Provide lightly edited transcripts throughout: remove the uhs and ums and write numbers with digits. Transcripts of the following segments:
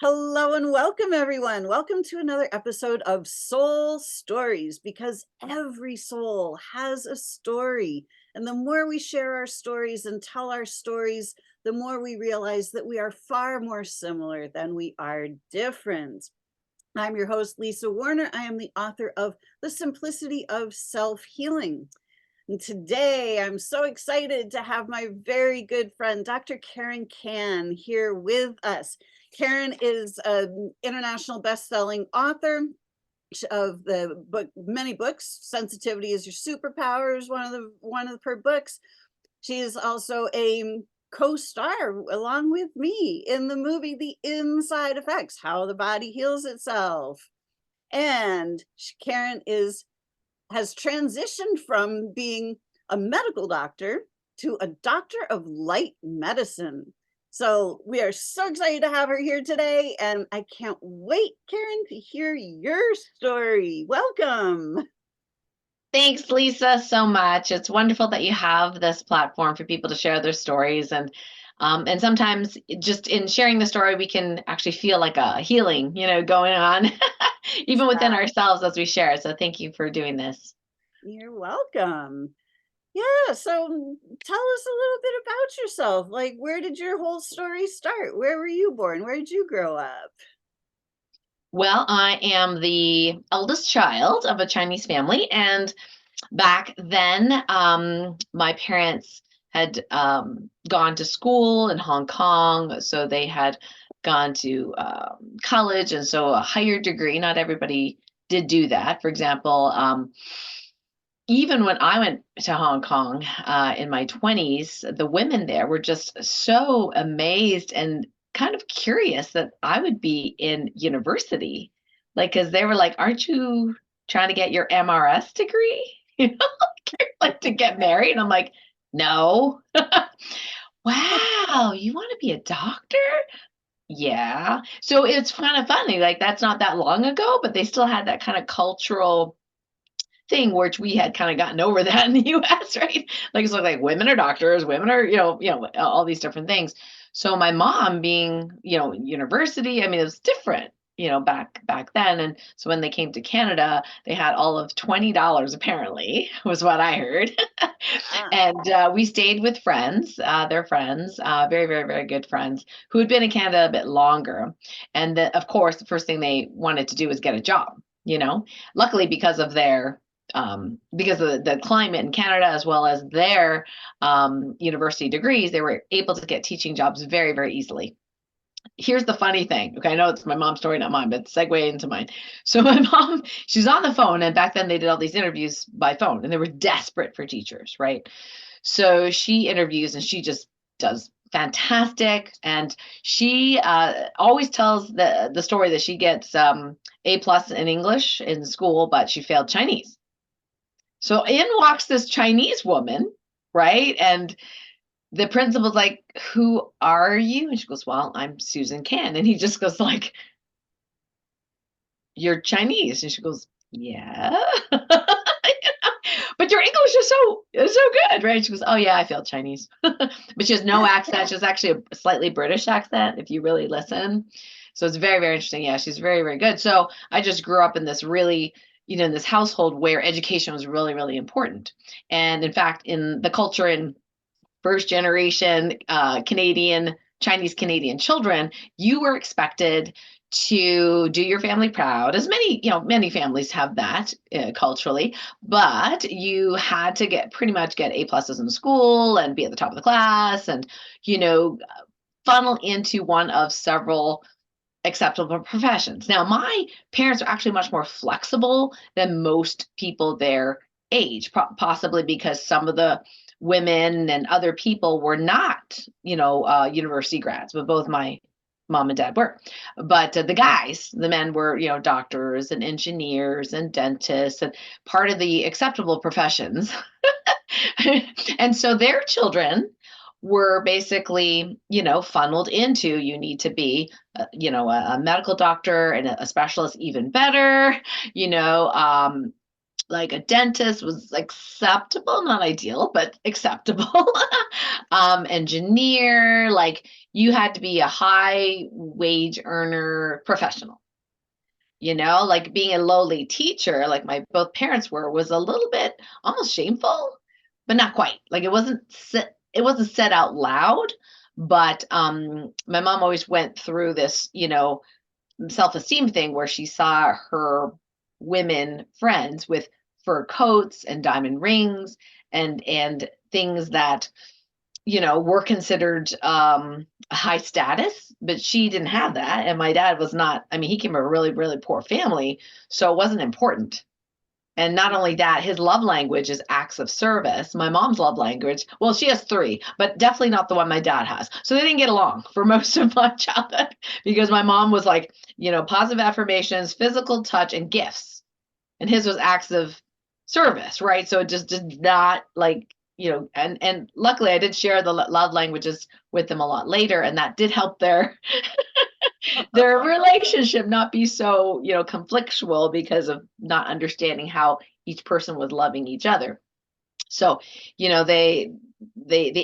Hello and welcome, everyone. Welcome to another episode of Soul Stories because every soul has a story. And the more we share our stories and tell our stories, the more we realize that we are far more similar than we are different. I'm your host, Lisa Warner. I am the author of The Simplicity of Self-Healing. And today I'm so excited to have my very good friend, Dr. Karen Can, here with us. Karen is an international best-selling author of the book, many books. Sensitivity is Your Superpower is one of her books. She is also a co-star along with me in the movie The Inside Effects, How the Body Heals Itself. And Karen has transitioned from being a medical doctor to a doctor of light medicine. So we are so excited to have her here today, and I can't wait, Karen, to hear your story. Welcome. Thanks, Lisa, so much. It's wonderful that you have this platform for people to share their stories, and sometimes just in sharing the story, we can actually feel like a healing, going on, even within ourselves as we share. So thank you for doing this. You're welcome. Yeah, so tell us a little bit about yourself. Like, where did your whole story start? Where were you born? Where did you grow up? Well, I am the eldest child of a Chinese family, and back then, my parents had gone to school in Hong Kong, so they had gone to college, and so a higher degree. Not everybody did do that. For example, even when I went to Hong Kong in my 20s, the women there were just so amazed and kind of curious that I would be in university. Like, because they were like, aren't you trying to get your MRS degree? Like to get married? And I'm like, no. Wow, you want to be a doctor? Yeah. So it's kind of funny. Like, that's not that long ago, but they still had that kind of cultural thing, which we had kind of gotten over that in the US, right? Like it's like women are doctors, women are, all these different things. So my mom being, university, I mean, it was different, back then. And so when they came to Canada, they had all of $20 apparently, was what I heard. And we stayed with friends, their friends, very, very, very good friends who had been in Canada a bit longer. And of course, the first thing they wanted to do was get a job, luckily because of the climate in Canada, as well as their university degrees, they were able to get teaching jobs very, very easily. Here's the funny thing. Okay, I know it's my mom's story, not mine, but segue into mine. So my mom, she's on the phone, and back then they did all these interviews by phone, and they were desperate for teachers, right? So she interviews, and she just does fantastic, and she always tells the story that she gets A plus in English in school, but she failed Chinese. So in walks this Chinese woman, right? And the principal's like, "Who are you?" And she goes, "Well, I'm Susan Can." And he just goes like, "You're Chinese." And she goes, "Yeah." But your English is so good, right? She goes, "Oh yeah, I failed Chinese." But she has no accent. She has actually a slightly British accent if you really listen. So it's very, very interesting. Yeah, she's very, very good. So I just grew up in this really, in this household where education was really, really important. And in fact, in the culture in first generation Canadian, Chinese Canadian children, you were expected to do your family proud, as many families have that culturally, but you had to pretty much get A pluses in school and be at the top of the class and, funnel into one of several acceptable professions. Now, my parents are actually much more flexible than most people their age, possibly because some of the women and other people were not, university grads, but both my mom and dad were. But the guys, the men were, doctors and engineers and dentists and part of the acceptable professions. And so their children were basically, funneled into you need to be, a medical doctor and a specialist, even better, like a dentist was acceptable, not ideal, but acceptable. Engineer, like you had to be a high wage earner professional. Like being a lowly teacher, like my both parents were, was a little bit almost shameful, but not quite. Like it wasn't said out loud, but my mom always went through this, self-esteem thing where she saw her women friends with fur coats and diamond rings and things that were considered high status, but she didn't have that. And my dad was not, I mean, he came from a really, really poor family, so it wasn't important. And not only that, his love language is acts of service. My mom's love language, well, she has three, but definitely not the one my dad has. So they didn't get along for most of my childhood because my mom was like, positive affirmations, physical touch, and gifts. And his was acts of service, right? So it just did not like, and luckily I did share the love languages with them a lot later, and that did help their relationship not be so, conflictual because of not understanding how each person was loving each other. So, the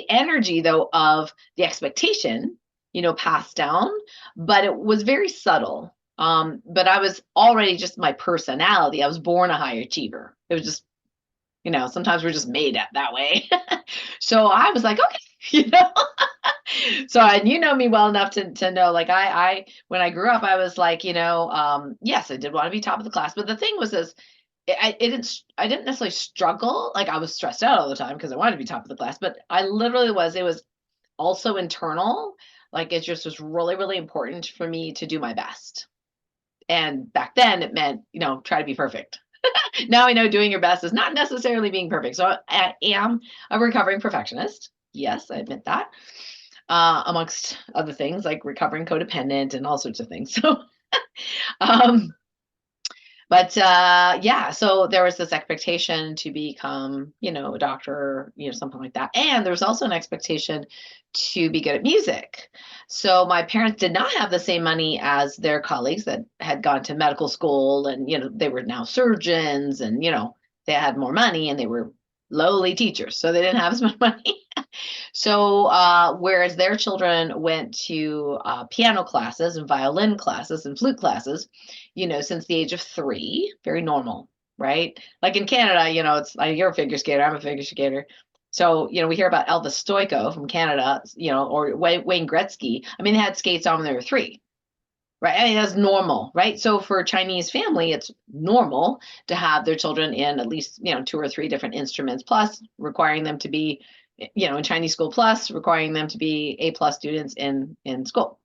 energy though of the expectation, passed down, but it was very subtle. But I was already just my personality. I was born a high achiever. It was just, sometimes we're just made that way. So I was like, okay, so and me well enough to know, like I when I grew up, I was like, yes, I did want to be top of the class, but the thing was this, I didn't necessarily struggle. Like I was stressed out all the time because I wanted to be top of the class, but I literally was. It was also internal. Like it just was really, really important for me to do my best. And back then, it meant try to be perfect. Now I know doing your best is not necessarily being perfect. So I am a recovering perfectionist. Yes, I admit that. Amongst other things like recovering codependent and all sorts of things. So, um, but yeah, so there was this expectation to become, a doctor, something like that. And there was also an expectation to be good at music. So my parents did not have the same money as their colleagues that had gone to medical school and, they were now surgeons and, they had more money and they were lowly teachers. So they didn't have as much money. So, whereas their children went to piano classes and violin classes and flute classes, since the age of 3, very normal, right? Like in Canada, it's like you're a figure skater, I'm a figure skater. So, we hear about Elvis Stoico from Canada, or Wayne Gretzky. I mean, they had skates on when they were 3, right? I mean, that's normal, right? So for Chinese family, it's normal to have their children in at least, 2 or 3 different instruments, plus requiring them to be, in Chinese school, plus requiring them to be A+ students in school.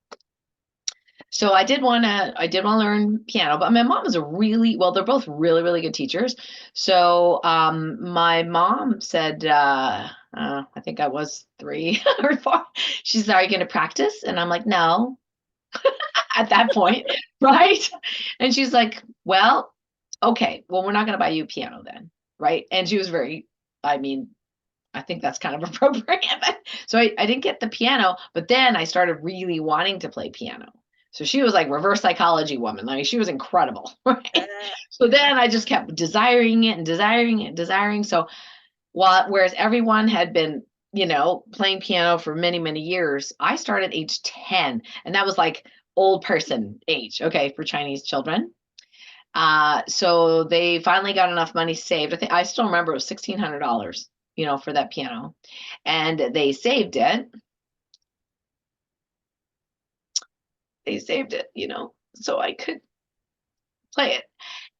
So I did want to learn piano, but my mom was a really, well, they're both really, really good teachers. So my mom said, I think I was 3 or 4. She said, "Are you going to practice?" And I'm like, "No." At that point, right? And she's like, "Well, okay, well, we're not going to buy you a piano then." Right. And she was very, I mean, I think that's kind of appropriate. So I didn't get the piano, but then I started really wanting to play piano. So she was like reverse psychology woman. Like she was incredible. Right. So then I just kept desiring it and desiring it and desiring. So whereas everyone had been, playing piano for many, many years, I started age 10, and that was like old person age, okay, for Chinese children. So they finally got enough money saved. I still remember it was $1,600, for that piano, and they saved it. They saved it, so I could play it.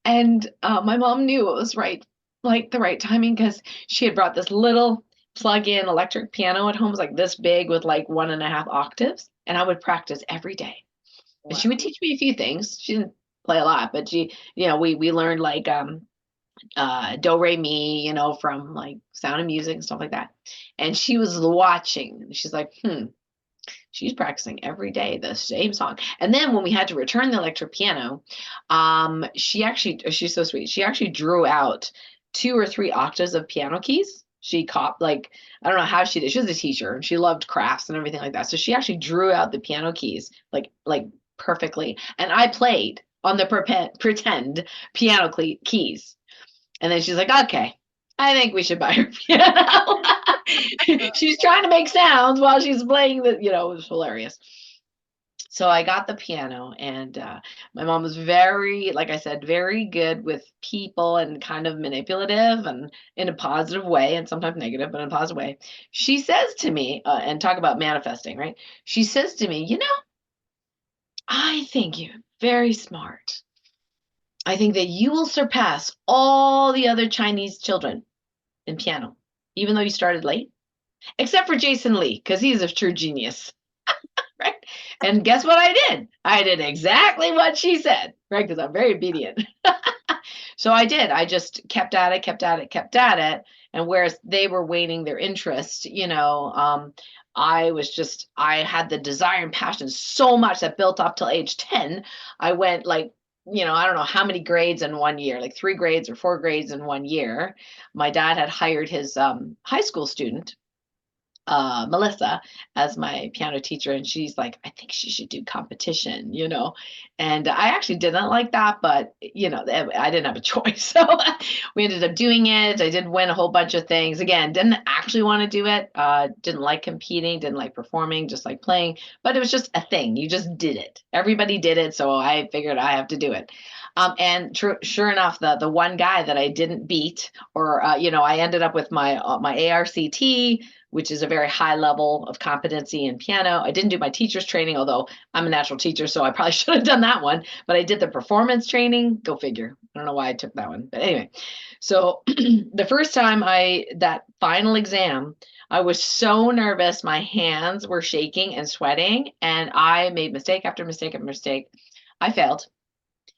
And my mom knew it was right, like the right timing, because she had brought this little plug-in electric piano at home. It was like this big with like 1.5 octaves. And I would practice every day. And she Wow. would teach me a few things. She didn't play a lot, but we learned like do re mi, from like Sound of Music and stuff like that. And she was watching. She's like, she's practicing every day the same song. And then when we had to return the electric piano, she's so sweet. She actually drew out 2 or 3 octaves of piano keys. She caught like, I don't know how she did. She was a teacher and she loved crafts and everything like that. So she actually drew out the piano keys like perfectly. And I played on the pretend piano keys. And then she's like, okay, I think we should buy her piano. She's trying to make sounds while she's playing the, it was hilarious. So I got the piano, and my mom was very, like I said, very good with people and kind of manipulative and in a positive way, and sometimes negative, but in a positive way. She says to me, and talk about manifesting, right? She says to me, I think you're very smart. I think that you will surpass all the other Chinese children in piano, even though you started late, except for Jason Lee, because he's a true genius. Right? And guess what I did? I did exactly what she said, right? Because I'm very obedient. So I did. I just kept at it, kept at it, kept at it. And whereas they were waning their interest, I had the desire and passion so much that built up till age 10. I went like, I don't know how many grades in one year, like 3 grades or 4 grades in one year. My dad had hired his high school student, Melissa, as my piano teacher, and she's like, I think she should do competition, and I actually didn't like that, but I didn't have a choice. So we ended up doing it. I did win a whole bunch of things. Again, didn't actually want to do it. Didn't like competing, didn't like performing, just like playing, but it was just a thing. You just did it. Everybody did it, so I figured I have to do it. And sure enough, the one guy that I didn't beat, or I ended up with my ARCT, which is a very high level of competency in piano. I didn't do my teacher's training, although I'm a natural teacher, so I probably should have done that one. But I did the performance training. Go figure. I don't know why I took that one. But anyway, so the first time that final exam, I was so nervous. My hands were shaking and sweating, and I made mistake after mistake after mistake. I failed.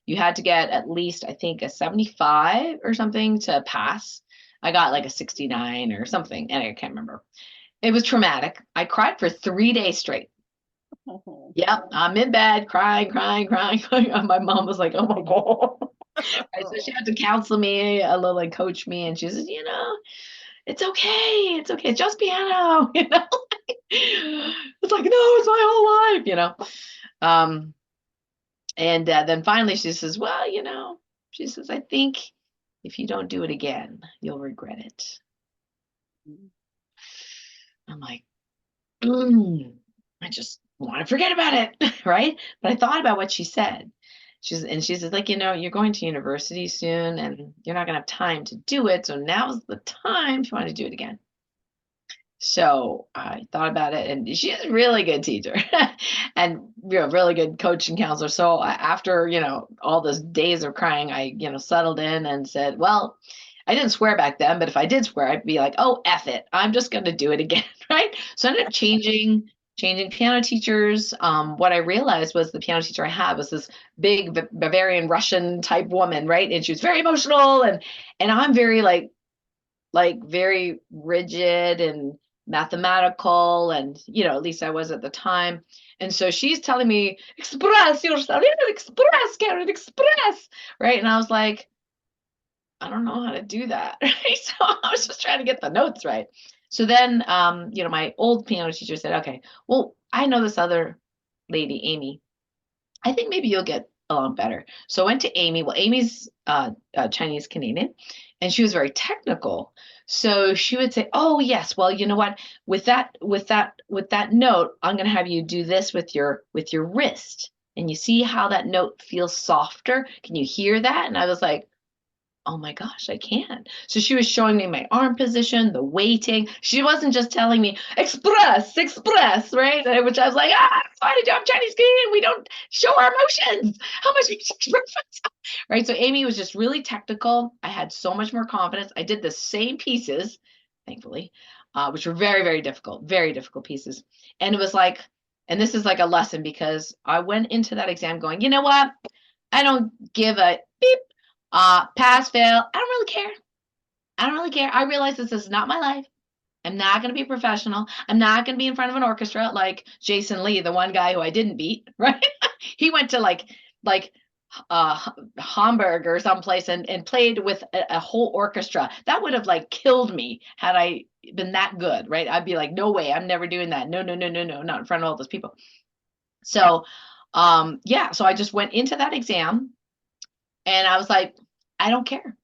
You had to get at least, I think, a 75 or something to pass. I got like a 69 or something, and I can't remember. It was traumatic. I cried for 3 days straight. Yep, I'm in bed crying, crying, crying, crying. My mom was like, "Oh my god!" Right, so she had to counsel me a little and coach me, and she says, "It's okay, it's okay, it's just piano." It's like, no, it's my whole life, Um, and then finally she says, "Well, she says, I think if you don't do it again, you'll regret it." I'm like, I just want to forget about it, right? But I thought about what she said. She says, like, you're going to university soon and you're not gonna have time to do it. So now's the time if you want to do it again. So I thought about it, and she's a really good teacher and really good coach and counselor. So after all those days of crying, I settled in and said, well, I didn't swear back then, but if I did swear, I'd be like, oh, F it, I'm just going to do it again, right? So I ended up changing piano teachers. What I realized was the piano teacher I had was this big Bavarian Russian type woman, right? And she was very emotional, and I'm very like very rigid and mathematical, and at least I was at the time. And so she's telling me, express yourself, express, Karen, express, right? And I was like, I don't know how to do that. Right? So I was just trying to get the notes right. So then my old piano teacher said, okay, well, I know this other lady, Amy. I think maybe you'll get along better. So I went to Amy. Well, Amy's Chinese Canadian, and she was very technical. So she would say, "Oh yes, well, you know what? With that note, I'm going to have you do this with your wrist, and you see how that note feels softer. Can you hear that?" And I was like, oh my gosh, I can't. So she was showing me my arm position, the weighting. She wasn't just telling me, express, express, right? Which I was like, that's why I'm Chinese Canadian. We don't show our emotions. How much we express, right? So Amy was just really technical. I had so much more confidence. I did the same pieces, thankfully, which were very very difficult pieces. And it was like, and this is like a lesson, because I went into that exam going, you know what? I don't give a beep, pass, fail. I don't really care. I don't really care. I realize this is not my life. I'm not going to be professional. I'm not going to be in front of an orchestra like Jason Lee, the one guy who I didn't beat, right? He went to like Hamburg or someplace and played with a whole orchestra. That would have like killed me had I been that good, right? I'd be like, no way, I'm never doing that. No, no, no, no, no, not in front of all those people. So, yeah, so I just went into that exam, and I was like, I don't care.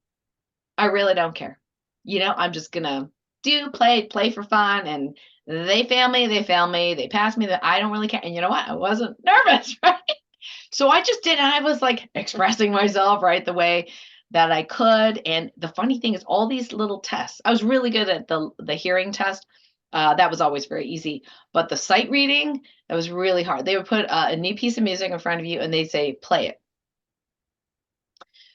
I really don't care. I'm just gonna play for fun, and they fail me, they pass me, that I don't really care. And you know what? I wasn't nervous, right? So I just did. I was like expressing myself right the way that I could. And the funny thing is, all these little tests. I was really good at the hearing test. That was always very easy. But the sight reading, that was really hard. They would put a new piece of music in front of you, and they say play it.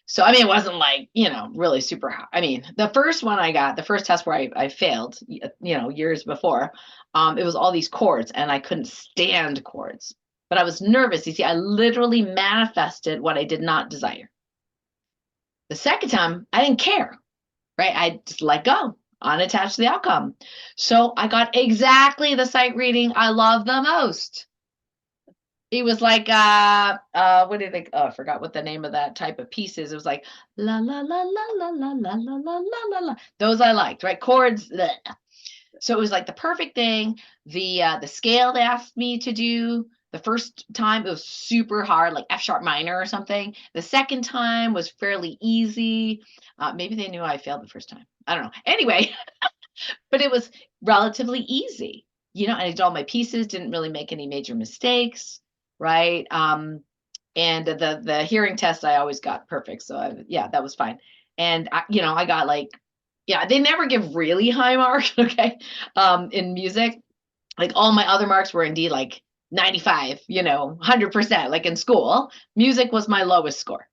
So I mean, it wasn't like really super hard. I mean, the first one I got, the first test where I failed, years before, it was all these chords, and I couldn't stand chords. But I was nervous. You see, I literally manifested what I did not desire. The second time, I didn't care, right? I just let go, unattached to the outcome. So I got exactly the sight reading I love the most. It was like what did they I forgot what the name of that type of piece is. It was like la la la la la la la la la la la la. Those I liked, right? Chords. Bleh. So it was like the perfect thing. The scale they asked me to do the first time, it was super hard, like F sharp minor or something. The second time was fairly easy. Maybe they knew I failed the first time. I don't know. Anyway, but it was relatively easy, and I did all my pieces, didn't really make any major mistakes, right? And the hearing test, I always got perfect. So yeah, that was fine. And I got like, yeah, they never give really high marks, okay, in music. Like all my other marks were indeed like 95, 100%, like in school. Music was my lowest score.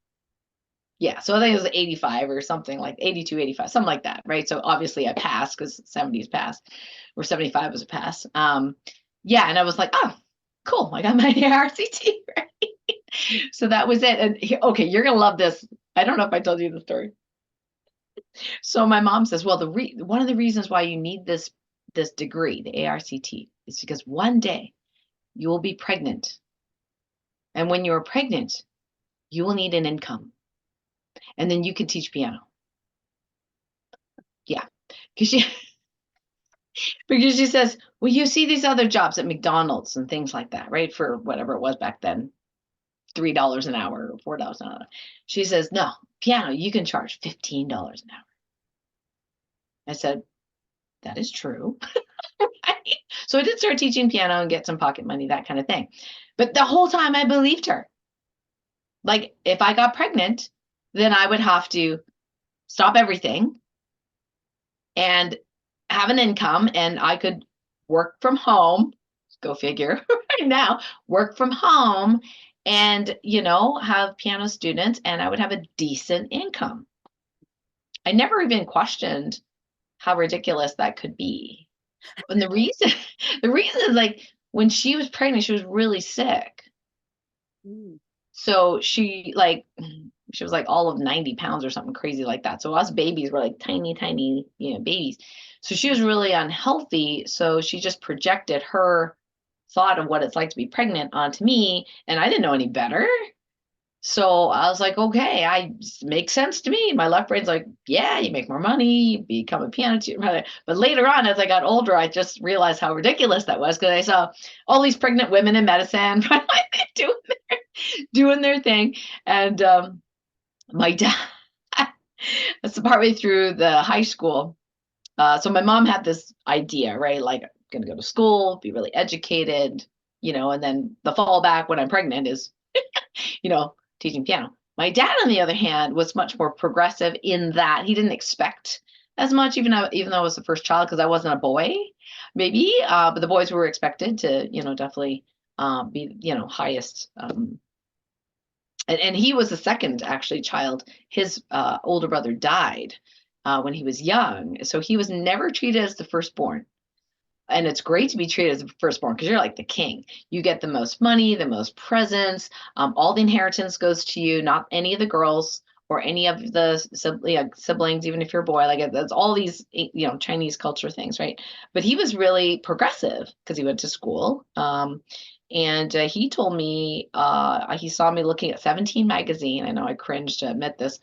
Yeah, so I think it was 85 or something, like 82, 85, something like that, right? So obviously I passed because 70 is pass, or 75 was a pass. Yeah, and I was like, oh, cool, I got my ARCT, right? So that was it. And okay, you're gonna love this. I don't know if I told you the story. So my mom says, well, one of the reasons why you need this degree, the ARCT, is because one day you will be pregnant, and when you're pregnant, you will need an income, and then you can teach piano. Yeah, because she says, well, you see these other jobs at McDonald's and things like that, right? For whatever it was back then, $3 an hour or $4 an hour. She says, no, piano, you can charge $15 an hour. I said, that is true. Right? So I did start teaching piano and get some pocket money, that kind of thing. But the whole time I believed her. Like if I got pregnant, then I would have to stop everything and have an income, and I could work from home. Go figure. Right now, work from home and have piano students, and I would have a decent income. I never even questioned how ridiculous that could be. And the reason the reason is like when she was pregnant, she was really sick. Mm. So she was like all of 90 pounds or something crazy like that. So us babies were like tiny, tiny, babies. So she was really unhealthy. So she just projected her thought of what it's like to be pregnant onto me. And I didn't know any better. So I was like, okay, makes sense to me. My left brain's like, yeah, you make more money, you become a piano teacher. But later on, as I got older, I just realized how ridiculous that was because I saw all these pregnant women in medicine doing doing their thing. And my dad, that's partway through the high school. So my mom had this idea, right? Like, I'm going to go to school, be really educated, and then the fallback when I'm pregnant is, teaching piano. My dad, on the other hand, was much more progressive in that he didn't expect as much, even though I was the first child, because I wasn't a boy, maybe, but the boys were expected to, definitely be, highest. And he was the second actually child. His older brother died when he was young, so he was never treated as the firstborn. And it's great to be treated as a firstborn because you're like the king. You get the most money, the most presents. All the inheritance goes to you, not any of the girls or any of the siblings, even if you're a boy. Like that's all these, Chinese culture things, right? But he was really progressive because he went to school. And he told me he saw me looking at 17 magazine. I know I cringe to admit this,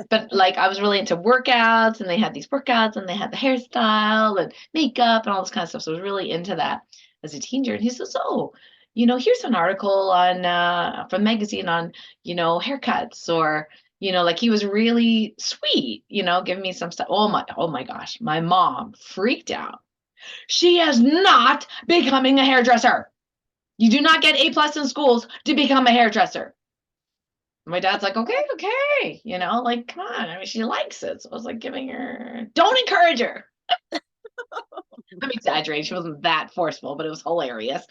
but like I was really into workouts, and they had these workouts, and they had the hairstyle and makeup and all this kind of stuff. So I was really into that as a teenager. And he says, "Oh, here's an article on from magazine on haircuts or Like he was really sweet, giving me some stuff. Oh my gosh. My mom freaked out. She is not becoming a hairdresser. You do not get A+ in schools to become a hairdresser. My dad's like, okay, okay, like, come on. I mean, she likes it. So I was like giving her, don't encourage her. I'm exaggerating. She wasn't that forceful, but it was hilarious.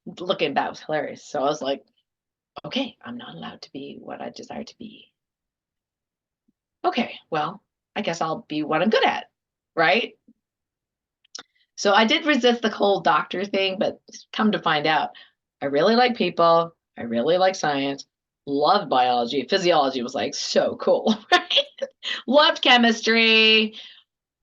Looking back, it was hilarious. So I was like, okay, I'm not allowed to be what I desire to be. Okay, well, I guess I'll be what I'm good at, right? So I did resist the whole doctor thing, but come to find out, I really like people. I really like science. Loved biology. Physiology was like so cool, right? Loved chemistry.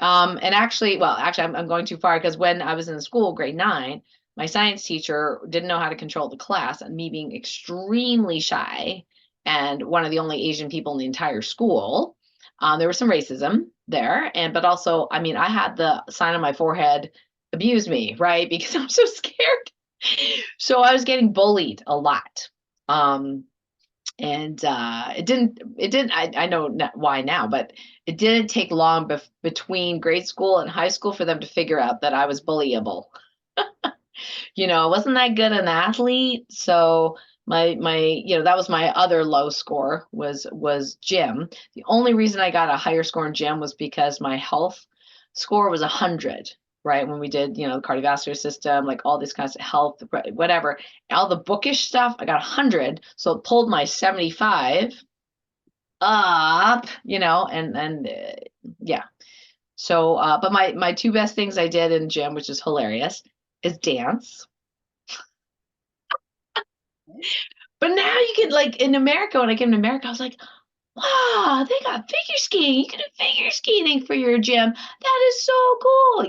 And actually, I'm going too far because when I was in school, grade 9, my science teacher didn't know how to control the class, and me being extremely shy and one of the only Asian people in the entire school, there was some racism there. But also, I mean, I had the sign on my forehead, abuse me, right? Because I'm so scared. So I was getting bullied a lot. Um, and it didn't I know why now, but it didn't take long between grade school and high school for them to figure out that I was bullyable. I wasn't that good an athlete, so my that was my other low score was gym. The only reason I got a higher score in gym was because my health score was 100, right? When we did, the cardiovascular system, like all these kinds of health, whatever, all the bookish stuff, I got 100, so it pulled my 75 up, and yeah. So, but my two best things I did in gym, which is hilarious, is dance. But now you can, like, in America, when I came to America, I was like, wow, they got figure skating. You can do figure skating for your gym. That is so cool.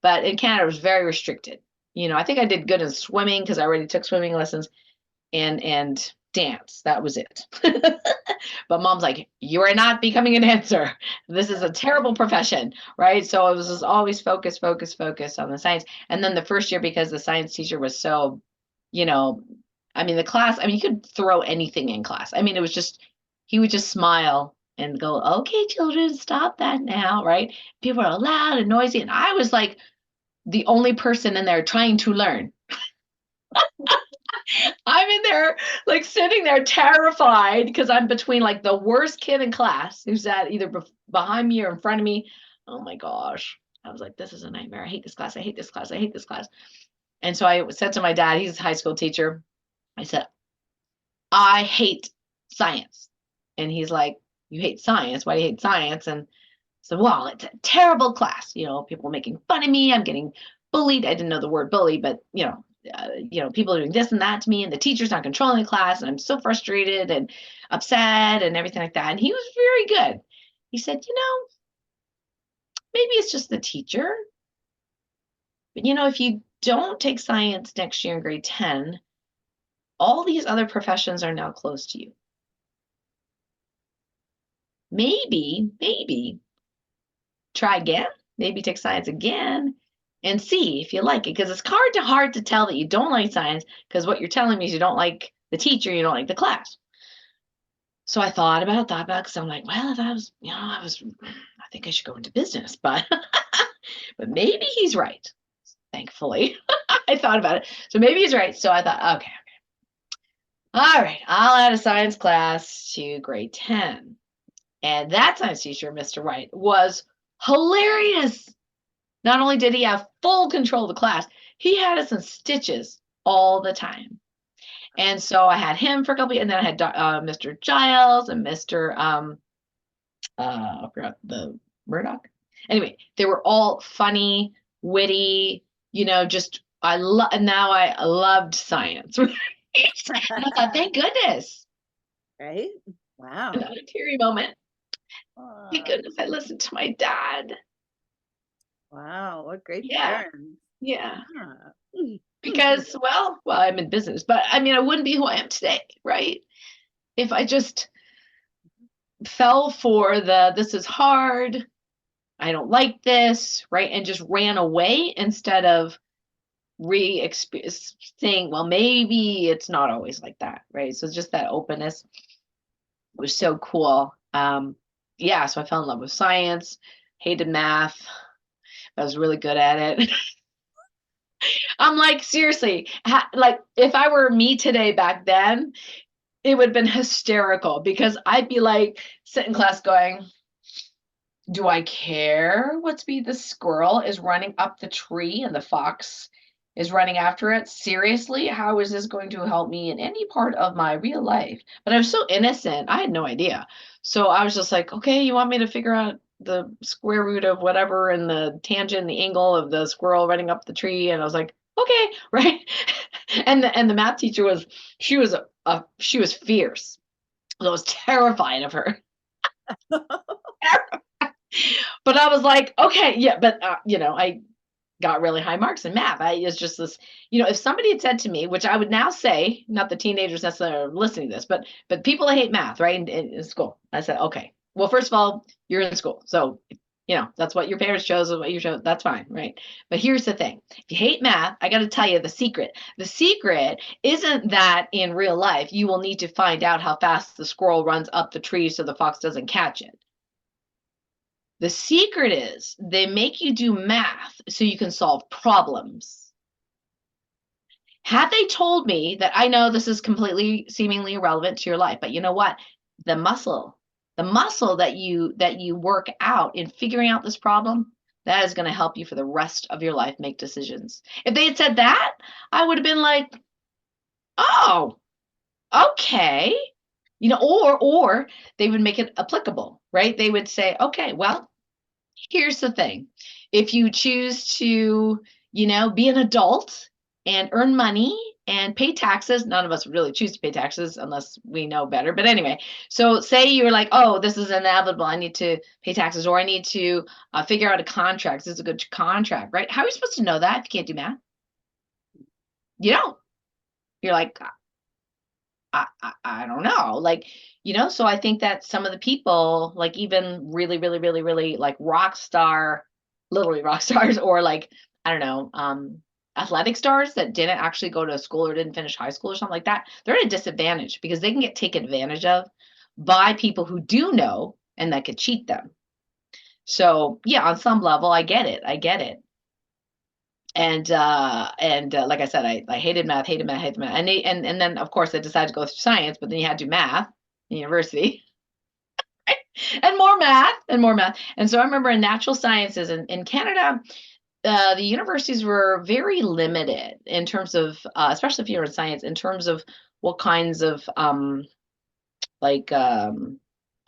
But in Canada, it was very restricted. I think I did good in swimming because I already took swimming lessons and dance. That was it. But mom's like, you are not becoming a dancer. This is a terrible profession, right? So I was just always focused on the science. And then the first year, because the science teacher was so, you know, I mean, the class, I mean, you could throw anything in class. I mean, it was just, he would just smile and go, okay, children, stop that now, right? People are loud and noisy. And I was like the only person in there trying to learn. I'm in there, like sitting there terrified because I'm between like the worst kid in class who's at either behind me or in front of me. Oh my gosh. I was like, this is a nightmare. I hate this class. I hate this class. I hate this class. And so I said to my dad, he's a high school teacher. I said, I hate science. And he's like, you hate science? Why do you hate science? And so, well, it's a terrible class. People making fun of me. I'm getting bullied. I didn't know the word bully, but people are doing this and that to me, and the teacher's not controlling the class, and I'm so frustrated and upset and everything like that. And he was very good. He said, maybe it's just the teacher, but if you don't take science next year in grade 10, all these other professions are now closed to you. Maybe try again, maybe take science again and see if you like it. Because it's hard to tell that you don't like science because what you're telling me is you don't like the teacher, you don't like the class. So I thought about it, because I'm like, well, if I was, I think I should go into business, but but maybe he's right. Thankfully, I thought about it. So maybe he's right. So I thought, okay. All right, I'll add a science class to grade 10. And that science teacher, Mr. White, was hilarious. Not only did he have full control of the class, he had us in stitches all the time. And so I had him for a couple, and then I had Mr. Giles and Mr. I forgot the Murdoch. Anyway, they were all funny, witty, just and now I loved science. And I thought, thank goodness. Right? Wow. Another teary moment. Thank goodness I listened to my dad. Wow, what great Yeah. parents. Yeah. Yeah. Because, well, I'm in business, but I mean, I wouldn't be who I am today, right? If I just fell for this is hard, I don't like this, right? And just ran away instead of saying, well, maybe it's not always like that, right? So just that openness was so cool. Um, yeah, so I fell in love with science, hated math. I was really good at it. I'm like, seriously, like if I were me today back then, it would have been hysterical because I'd be like sitting in class going, do I care what speed the squirrel is running up the tree and the fox is running after it? Seriously, how is this going to help me in any part of my real life? But I was so innocent, I had no idea. So I was just like, okay, you want me to figure out the square root of whatever and the tangent, the angle of the squirrel running up the tree? And I was like, okay, right. And the math teacher was, she was fierce. I was terrified of her. But I was like, okay, yeah, but I got really high marks in math. It's just this, if somebody had said to me, which I would now say, not the teenagers necessarily listening to this, but people that hate math, right, in school. I said, okay, well, first of all, you're in school, so that's what your parents chose, what you chose. That's fine, right? But here's the thing: if you hate math, I got to tell you the secret. The secret isn't that in real life you will need to find out how fast the squirrel runs up the tree so the fox doesn't catch it. The secret is they make you do math so you can solve problems. Had they told me that, I know this is completely seemingly irrelevant to your life, but you know what? The muscle that you work out in figuring out this problem, that is going to help you for the rest of your life make decisions. If they had said that, I would have been like, "Oh, okay." Or they would make it applicable, right? They would say, "Okay, well, here's the thing. If you choose to, be an adult and earn money and pay taxes, none of us really choose to pay taxes unless we know better. But anyway, so say you're like, oh, this is inevitable. I need to pay taxes, or I need to figure out a contract. This is a good contract, right? How are you supposed to know that if you can't do math? You don't. You're like, I don't know. Like, so I think that some of the people, like even really, really, really, really like rock star, literally rock stars, or like, I don't know, athletic stars that didn't actually go to school or didn't finish high school or something like that, they're at a disadvantage because they can get taken advantage of by people who do know and that could cheat them. So yeah, on some level, I get it. I get it. And like I said, I hated math, hated math, hated math, and then of course I decided to go through science, but then you had to do math in university, and more math and more math. And so I remember in natural sciences in Canada, the universities were very limited in terms of, especially if you're in science, in terms of what kinds of like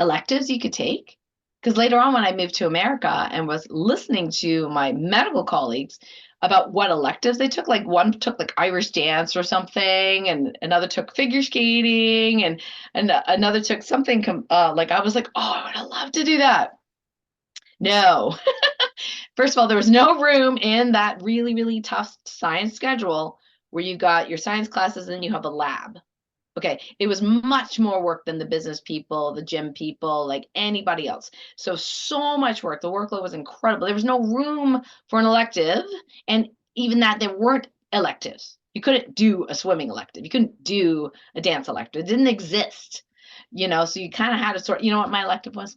electives you could take. Because later on, when I moved to America and was listening to my medical colleagues about what electives they took, like one took like Irish dance or something, and another took figure skating, and another took something like I was like, oh, I would have loved to do that. No, first of all, there was no room in that really, really tough science schedule where you got your science classes and then you have a lab. Okay, it was much more work than the business people, the gym people, like anybody else. So much work. The workload was incredible. There was no room for an elective, and even that, there weren't electives. You couldn't do a swimming elective. You couldn't do a dance elective. It didn't exist, so you kind of had to sort, what my elective was?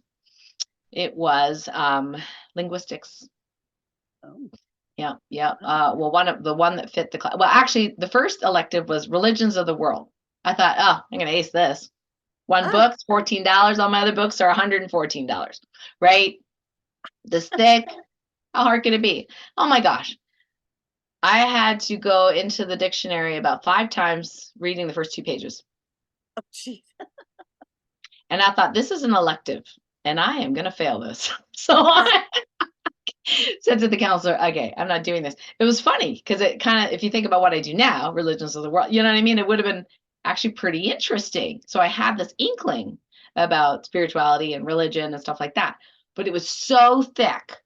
It was linguistics. Oh, Yeah, yeah. oh, Well, the one that fit the class. Well, actually, the first elective was religions of the world. I thought, oh, I'm gonna ace this. One ah, book's $14. All my other books are $114, right? This thick. How hard can it be? Oh my gosh. I had to go into the dictionary about 5 times reading the first 2 pages. oh, gee. And I thought, this is an elective, and I am gonna fail this. So I said to the counselor, okay, I'm not doing this. It was funny because it kind of, if you think about what I do now, religions of the world, you know what I mean? It would have been actually pretty interesting. So I had this inkling about spirituality and religion and stuff like that. But it was so thick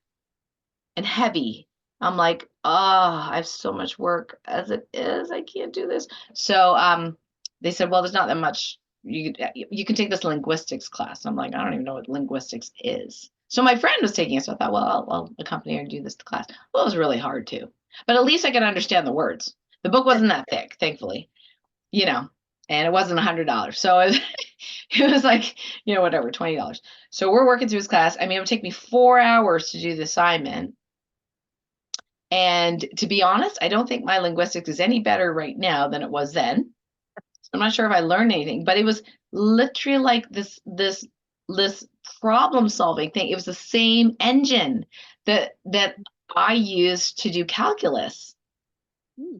and heavy. I'm like, oh, I have so much work as it is. I can't do this. So they said, well, there's not that much. You can take this linguistics class. I'm like, I don't even know what linguistics is. So my friend was taking it, so I thought, well, I'll accompany her and do this class. Well, it was really hard too, but at least I could understand the words. The book wasn't that thick, thankfully, you know. and it wasn't $100. So it was like, whatever, $20. So we're working through his class. I mean, it would take me 4 hours to do the assignment. And to be honest, I don't think my linguistics is any better right now than it was then. So I'm not sure if I learned anything, but it was literally like this problem solving thing. It was the same engine that I used to do calculus, Hmm.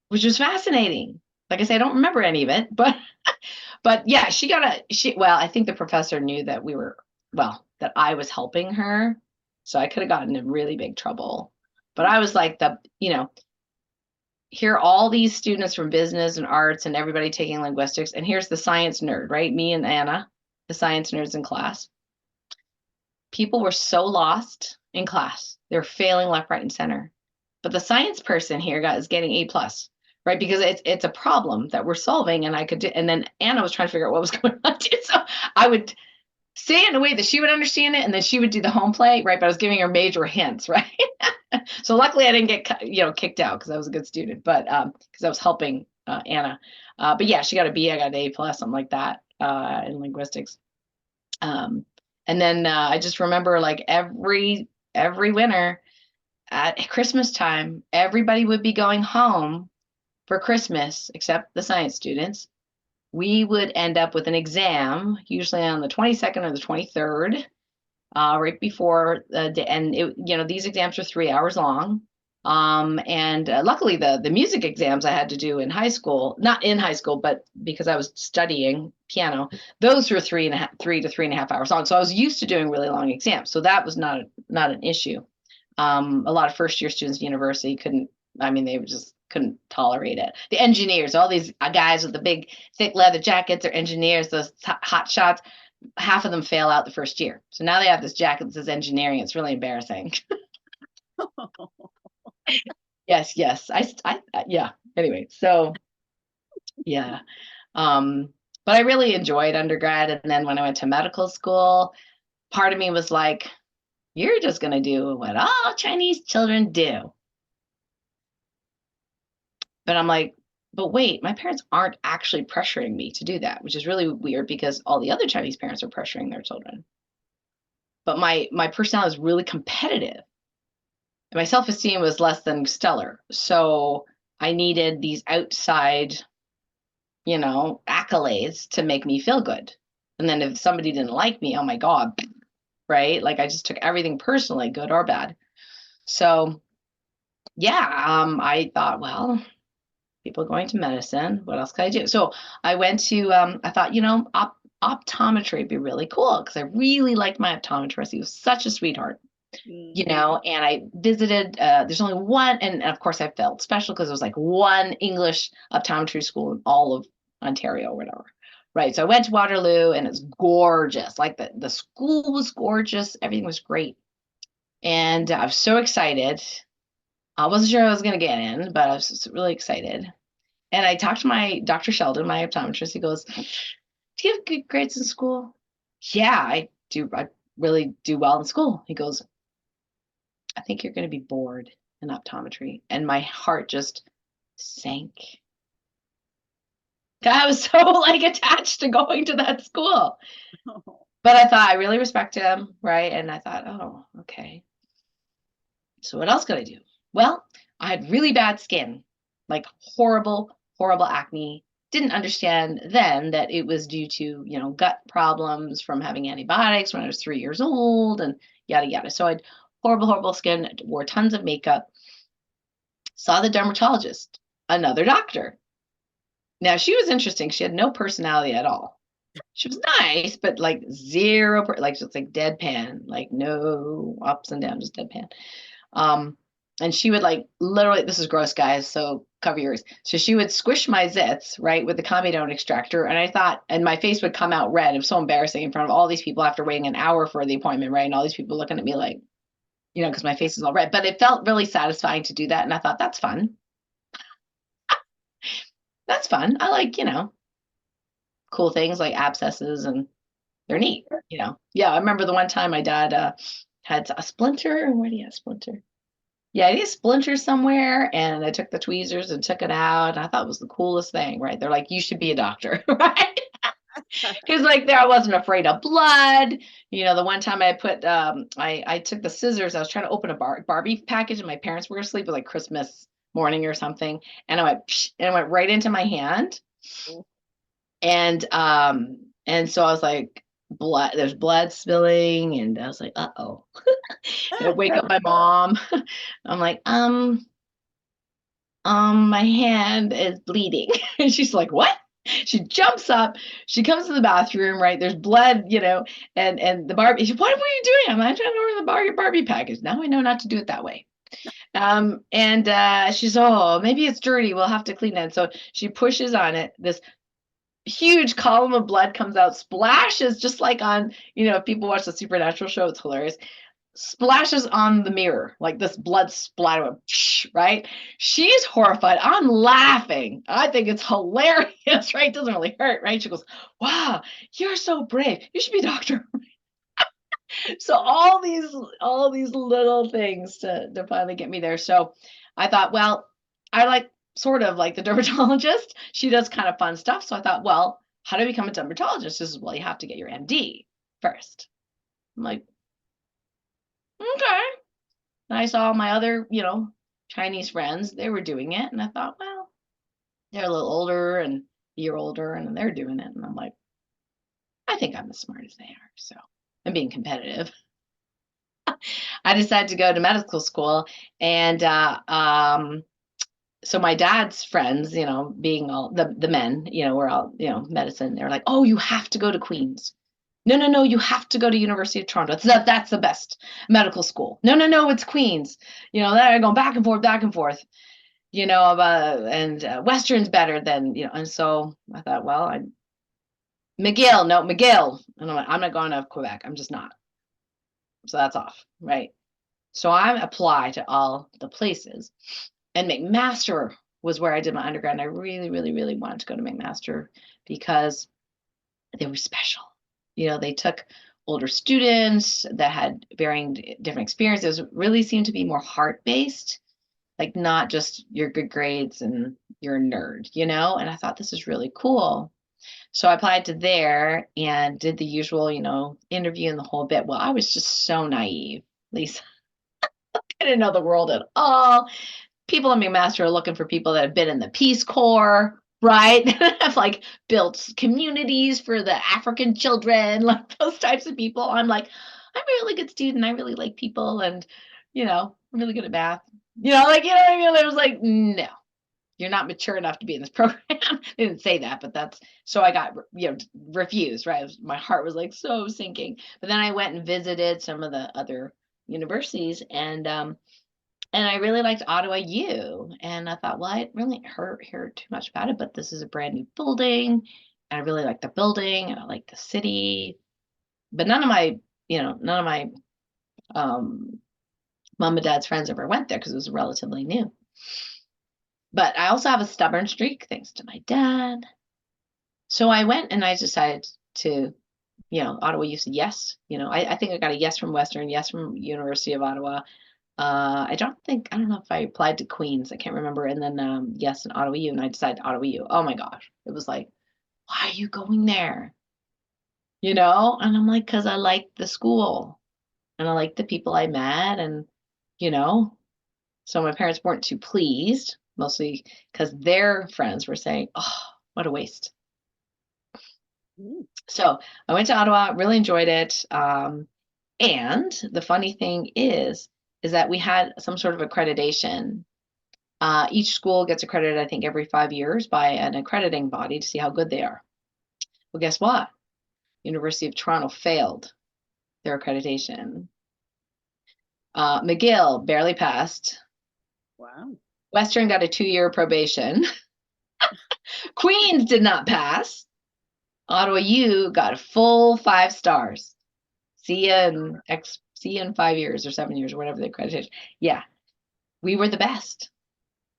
which was fascinating. Like I said, I don't remember any of it, but yeah, well, I think the professor knew that that I was helping her. So I could have gotten in really big trouble. But I was like here are all these students from business and arts and everybody taking linguistics. And here's the science nerd, right? Me and Anna, the science nerds in class. People were so lost in class. They're failing left, right, and center. But the science person here is getting A plus, right? Because it's a problem that we're solving, and I could do. And then Anna was trying to figure out what was going on too. So I would say it in a way that she would understand it, and then she would do the home play, right? But I was giving her major hints, right? So luckily I didn't get kicked out because I was a good student, but because I was helping Anna. But yeah, she got a B, I got an A plus, something like that in linguistics. Um, and then I just remember like every winter at Christmas time, everybody would be going home for Christmas except the science students. We would end up with an exam, usually on the 22nd or the 23rd, right before and these exams are 3 hours long. And luckily the music exams I had to do in high school, not in high school, but because I was studying piano, those were 3 to 3.5 hours long. So I was used to doing really long exams. So that was not an issue. A lot of first year students at university they just couldn't tolerate it. The engineers, all these guys with the big thick leather jackets are engineers, those hot shots, half of them fail out the first year. So now they have this jacket that says engineering. It's really embarrassing. Yes. Yeah. Anyway, so yeah. But I really enjoyed undergrad. And then when I went to medical school, part of me was like, you're just going to do what all Chinese children do. But I'm like, but wait, my parents aren't actually pressuring me to do that, which is really weird because all the other Chinese parents are pressuring their children. But my personality is really competitive. My self-esteem was less than stellar. So I needed these outside, accolades to make me feel good. And then if somebody didn't like me, oh my God, right? Like I just took everything personally, good or bad. So yeah, I thought, well, people going to medicine, what else could I do? So I went to, I thought, optometry would be really cool because I really liked my optometrist. He was such a sweetheart. And I visited, there's only one, and of course I felt special because it was like one English optometry school in all of Ontario or whatever. Right. So I went to Waterloo and it's gorgeous. Like the school was gorgeous. Everything was great. And I was so excited. I wasn't sure I was going to get in, but I was just really excited. And I talked to my Dr. Sheldon, my optometrist. He goes, do you have good grades in school? Yeah, I do. I really do well in school. He goes, I think you're going to be bored in optometry. And my heart just sank. I was so like attached to going to that school. But I thought I really respect him, right? And I thought, oh, okay. So what else could I do? Well, I had really bad skin, like horrible, horrible acne. Didn't understand then that it was due to, gut problems from having antibiotics when I was 3 years old and yada, yada. So I had horrible, horrible skin, wore tons of makeup, saw the dermatologist, another doctor. Now she was interesting. She had no personality at all. She was nice, but like zero, like just like deadpan, like no ups and downs, just deadpan. And she would like literally, this is gross, guys, so cover yours. So she would squish my zits, right, with the comedone extractor. And I thought, and my face would come out red. It was so embarrassing in front of all these people after waiting an hour for the appointment, right? And all these people looking at me like, because my face is all red. But it felt really satisfying to do that. And I thought, that's fun. That's fun. I like, cool things like abscesses and they're neat, Yeah, I remember the one time my dad had a splinter. Where do you have a splinter? Yeah, I need a splinter somewhere, and I took the tweezers and took it out. And I thought it was the coolest thing, right? They're like, you should be a doctor, right? Because like there, I wasn't afraid of blood. The one time I put, I took the scissors. I was trying to open a Barbie package, and my parents were asleep. It was like Christmas morning or something, and I went, psh, and it went right into my hand, Oh. and so I was like, blood. There's blood spilling, and I was like, uh-oh. I wake up my mom. I'm like, my hand is bleeding. And she's like, what? She jumps up, she comes to the bathroom, right? There's blood, and the Barbie, what were you doing? I'm like, trying to order the Barbie package. Now I know not to do it that way. And she's, oh, maybe it's dirty. We'll have to clean it. So she pushes on it. This huge column of blood comes out, splashes just like on, if people watch the Supernatural show, it's hilarious, splashes on the mirror, like this blood splatter, right? She's horrified. I'm laughing. I think it's hilarious, right? It doesn't really hurt, right? She goes, wow, you're so brave. You should be a doctor. So all these little things to finally get me there. So I thought, well, I like sort of like the dermatologist. She does kind of fun stuff. So I thought, well, how do I become a dermatologist? This is, well, you have to get your MD first. I'm like, okay. And I saw my other, Chinese friends, they were doing it. And I thought, well, they're a little older and a year older, and they're doing it. And I'm like, I think I'm as smart as they are. So I'm being competitive. I decided to go to medical school. And so my dad's friends, being all the men, we're all, medicine. They're like, oh, you have to go to Queen's. No, no, no, you have to go to University of Toronto. That's the best medical school. No, no, no, it's Queen's. They're going back and forth, and Western's better than, and so I thought, well, McGill, no, McGill. And I'm like, I'm not going to Quebec. I'm just not. So that's off, right? So I apply to all the places, and McMaster was where I did my undergrad. And I really, really, really wanted to go to McMaster because they were special. They took older students that had varying different experiences, really seemed to be more heart-based, like not just your good grades and you're a nerd, and I thought this is really cool. So I applied to there and did the usual, interview and the whole bit. Well, I was just so naive, Lisa. I didn't know the world at all. People in McMaster are looking for people that have been in the Peace Corps, right? Have like built communities for the African children, like those types of people. I'm like, I'm a really good student. I really like people, and I'm really good at math. Like what I mean? I was like, no, you're not mature enough to be in this program. They didn't say that, but that's so I got refused. Right? My heart was like so sinking. But then I went and visited some of the other universities, and I really liked Ottawa U. And I thought, well, I really heard too much about it, but this is a brand new building. And I really like the building and I like the city. But none of my um, mom and dad's friends ever went there because it was relatively new. But I also have a stubborn streak thanks to my dad. So I went and I decided to, Ottawa U said yes. I think I got a yes from Western, yes from University of Ottawa. I don't know if I applied to Queens. I can't remember. And then, yes, in Ottawa U, and I decided Ottawa U. Oh my gosh. It was like, why are you going there? And I'm like, because I like the school and I like the people I met. And, you know, so my parents weren't too pleased, mostly because their friends were saying, oh, what a waste. Mm. So I went to Ottawa, really enjoyed it. And the funny thing is that we had some sort of accreditation. Each school gets accredited, I think, every 5 years by an accrediting body to see how good they are. Well, guess what? University of Toronto failed their accreditation. McGill barely passed. Wow. Western got a 2-year probation. Queens did not pass. Ottawa U got a full 5 stars. See you in 5 years or 7 years or whatever the accreditation. Yeah, we were the best.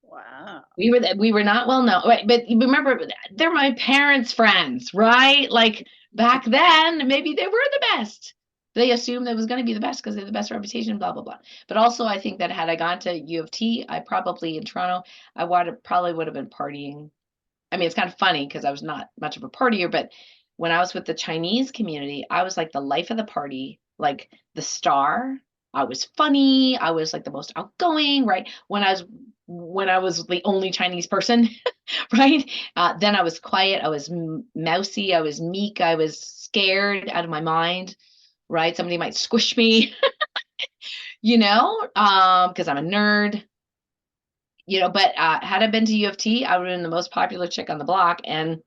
Wow. We were not well known. Right, but remember, they're my parents' friends, right? Like back then, maybe they were the best. They assumed it was going to be the best because they have the best reputation, blah blah blah. But also, I think that had I gone to U of T, I probably in Toronto, I would probably would have been partying. I mean, it's kind of funny because I was not much of a partier, but when I was with the Chinese community, I was like the life of the party, like the star. I was funny. I was like the most outgoing, right? When I was the only Chinese person, right? Then I was quiet. I was mousy. I was meek. I was scared out of my mind, right? Somebody might squish me, because I'm a nerd, but had I been to U of T, I would have been the most popular chick on the block. And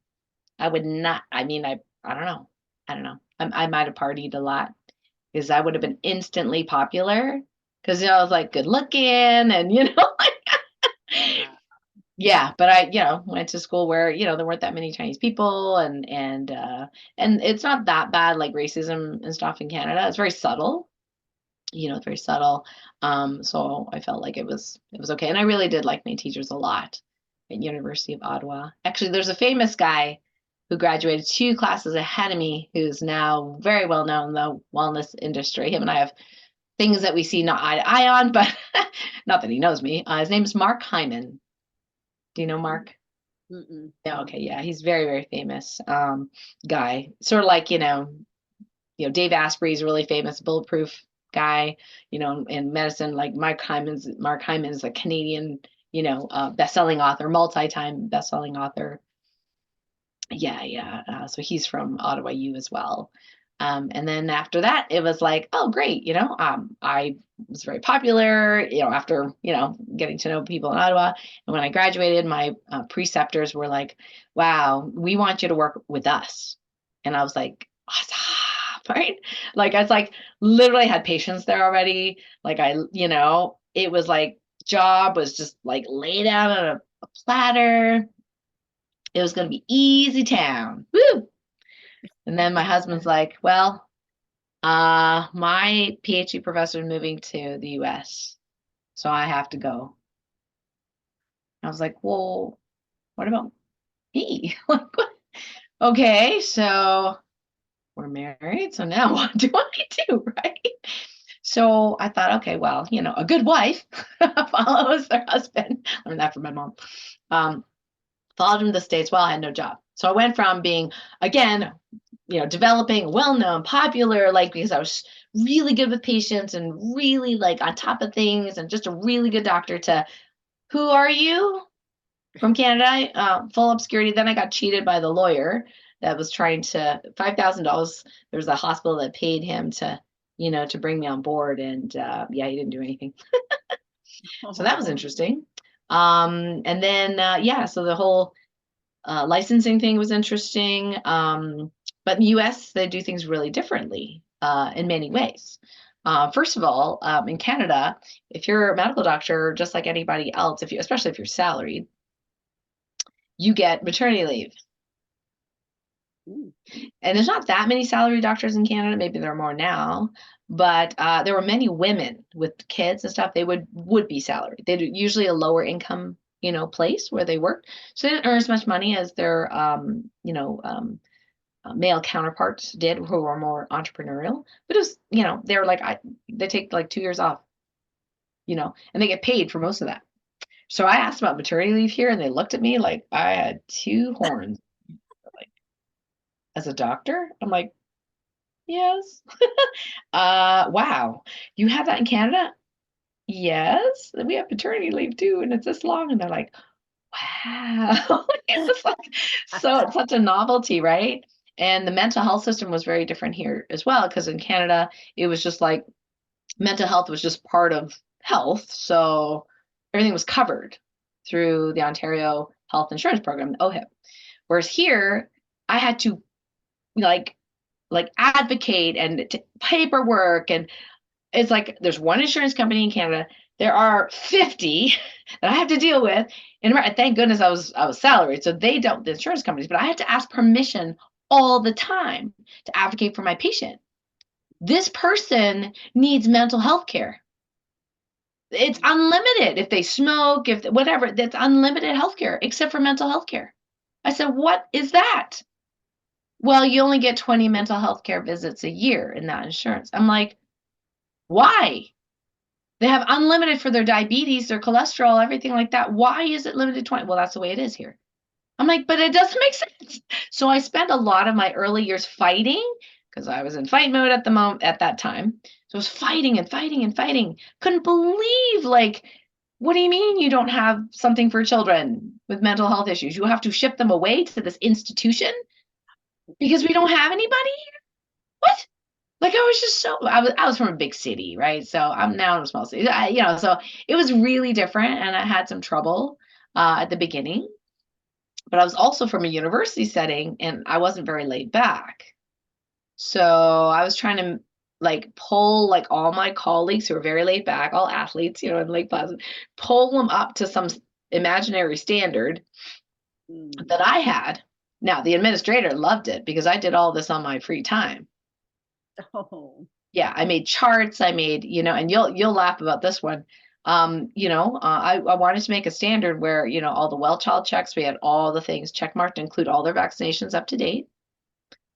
I would not, I mean, I don't know. I don't know. I might have partied a lot because I would have been instantly popular because, I was like good looking and, Uh, yeah, but I, went to school where, there weren't that many Chinese people and it's not that bad like racism and stuff in Canada. It's very subtle, it's very subtle. So I felt like it was okay. And I really did like my teachers a lot at University of Ottawa. Actually, there's a famous guy who graduated 2 classes ahead of me, who's now very well known in the wellness industry. Him and I have things that we see not eye to eye on, but not that he knows me. His name is Mark Hyman. Do you know Mark? mm-mm. Yeah, okay, yeah, he's very, very famous guy. Sort of like, Dave Asprey's really famous bulletproof guy, in medicine, like Mark Hyman is a Canadian, best-selling author, multi-time best-selling author. Yeah, yeah. So he's from Ottawa U as well. And then after that, it was like, oh, great. I was very popular, after, getting to know people in Ottawa. And when I graduated, my preceptors were like, wow, we want you to work with us. And I was like, awesome. Right. Like, I was like, literally had patients there already. Like, it was like, job was just like laid out on a platter. It was going to be easy town. Woo! And then my husband's like, well, my PhD professor is moving to the US, so I have to go. I was like, well, what about me? Like, what? Okay, so we're married. So now what do I do? Right. So I thought, okay, well, a good wife follows their husband. I learned that from my mom. Followed him to the States while I had no job. So I went from being, again, developing, well-known, popular, like because I was really good with patients and really like on top of things and just a really good doctor to who are you from Canada? Full obscurity. Then I got cheated by the lawyer that was trying to $5,000. There was a hospital that paid him to bring me on board. And yeah, he didn't do anything. So that was Oh, interesting. And then, yeah, so the whole licensing thing was interesting. But in the US, they do things really differently in many ways. First of all, in Canada, if you're a medical doctor, just like anybody else, especially if you're salaried, you get maternity leave. mm, And there's not that many salary doctors in Canada. Maybe there are more now, but there were many women with kids and stuff. They would be salaried. They'd usually a lower income, place where they worked, so they didn't earn as much money as their, male counterparts did, who were more entrepreneurial. But it was, they're like, they take like 2 years off, and they get paid for most of that. So I asked about maternity leave here, and they looked at me like I had two horns. Like, as a doctor, I'm like, yes. Wow. You have that in Canada? Yes. We have paternity leave too, and it's this long. And they're like, wow. It's just like it's such a novelty, right? And the mental health system was very different here as well, because in Canada, it was just like mental health was just part of health. So everything was covered through the Ontario Health Insurance Program, the OHIP. Whereas here, I had to like advocate and paperwork, and it's like there's one insurance company in Canada. There are 50 that I have to deal with. And thank goodness I was salaried, so they dealt with the insurance companies, but I had to ask permission all the time to advocate for my patient. This person needs mental health care. It's unlimited. If they smoke, if whatever, that's unlimited health care except for mental health care. I said, what is that? well, you only get 20 mental health care visits a year in that insurance. I'm like, why? They have unlimited for their diabetes, their cholesterol, everything like that. Why is it limited to 20? Well, that's the way it is here. I'm like, but it doesn't make sense. So I spent a lot of my early years fighting because I was in fight mode at the moment at that time. So I was fighting and fighting and fighting. Couldn't believe, like, what do you mean you don't have something for children with mental health issues? You have to ship them away to this institution because we don't have anybody? What? Like, I was just so, I was from a big city, right? So I'm now in a small city. So it was really different, and I had some trouble at the beginning. But I was also from a university setting, and I wasn't very laid back. So I was trying to like pull like all my colleagues who are very laid back, all athletes, in Lake Placid, pull them up to some imaginary standard Mm. that I had. Now, the administrator loved it because I did all this on my free time. Oh. Yeah, I made charts, I made, and you'll laugh about this one. I wanted to make a standard where, all the well child checks, we had all the things check marked, include all their vaccinations up to date,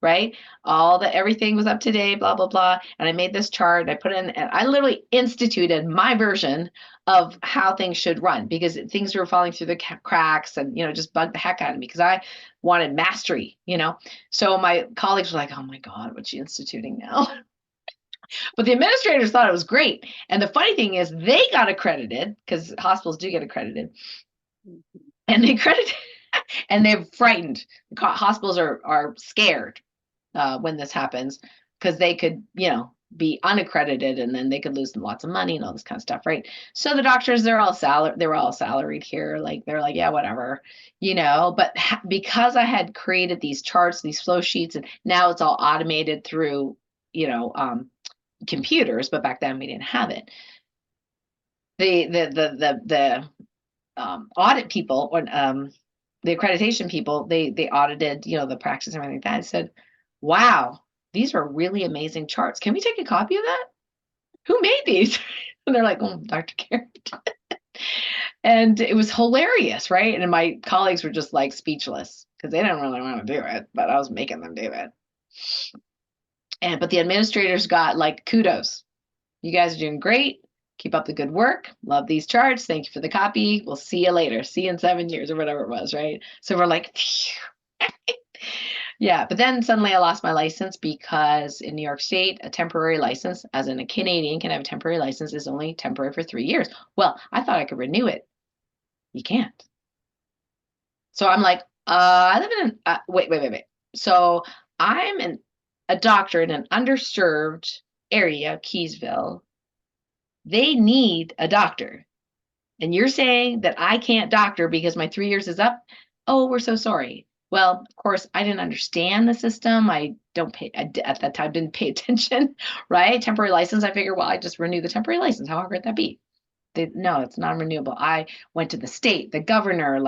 right? Everything was up to date, blah, blah, blah. And I made this chart, I put it in, and I literally instituted my version of how things should run because things were falling through the cracks and, just bugged the heck out of me because I wanted mastery. So my colleagues were like, oh my God, what's she instituting now? But the administrators thought it was great. And the funny thing is they got accredited because hospitals do get accredited, Mhm. and they credited and they're frightened. Hospitals are scared when this happens because they could, be unaccredited and then they could lose lots of money and all this kind of stuff, right? So the doctors, they were all salaried here. Like they're like, yeah, whatever, but because I had created these charts, these flow sheets, and now it's all automated through, computers, but back then we didn't have it. The audit people or the accreditation people, they audited, the practice and everything like that. And said, "Wow, these are really amazing charts. Can we take a copy of that? Who made these?" And they're like, "Oh, Dr. Karen." And it was hilarious, right? And my colleagues were just like speechless because they didn't really want to do it, but I was making them do it. But the administrators got like kudos. You guys are doing great. Keep up the good work. Love these charts. Thank you for the copy. We'll see you later. See you in 7 years or whatever it was, right? So we're like, yeah. But then suddenly I lost my license because in New York State, a temporary license, as in a Canadian can have a temporary license, is only temporary for 3 years. Well, I thought I could renew it. You can't. So I'm like, I live in wait. So a doctor in an underserved area, Keysville. They need a doctor. And you're saying that I can't doctor because my 3 years is up? Oh, we're so sorry. Well, of course, I didn't understand the system. At that time, didn't pay attention, right? Temporary license. I figured, well, I just renew the temporary license. How hard could that be? No, it's non-renewable. I went to the state, the governor,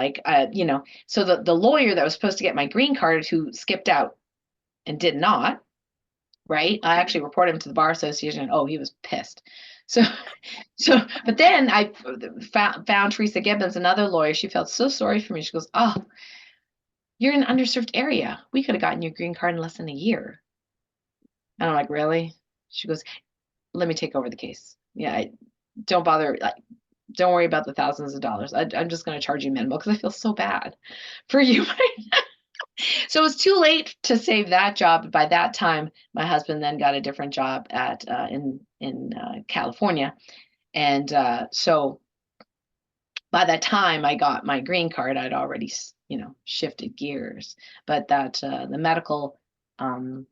so the lawyer that was supposed to get my green card who skipped out and did not, right? I actually reported him to the bar association. And, oh, he was pissed. So, but then I found Teresa Gibbons, another lawyer. She felt so sorry for me. She goes, "Oh, you're in an underserved area. We could have gotten your green card in less than a year." And I'm like, "Really?" She goes, "Let me take over the case. Yeah, don't bother. Don't worry about the thousands of dollars. I'm just going to charge you minimal because I feel so bad for you." So it was too late to save that job. By that time, my husband then got a different job in California, and so by the time I got my green card, I'd already shifted gears. But that the medical, um,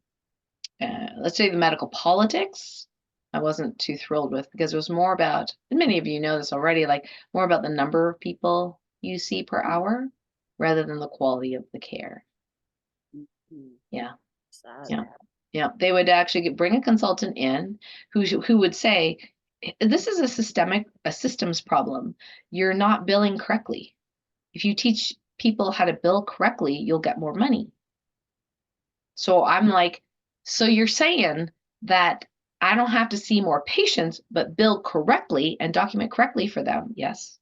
let's say the medical politics, I wasn't too thrilled with because it was more about, and many of you know this already, like more about the number of people you see per hour rather than the quality of the care. Mhm. Yeah. Sad. Yeah. Yeah. They would actually bring a consultant in who would say, this is a systems problem. You're not billing correctly. If you teach people how to bill correctly, you'll get more money. So I'm like, so you're saying that I don't have to see more patients, but bill correctly and document correctly for them? Yes.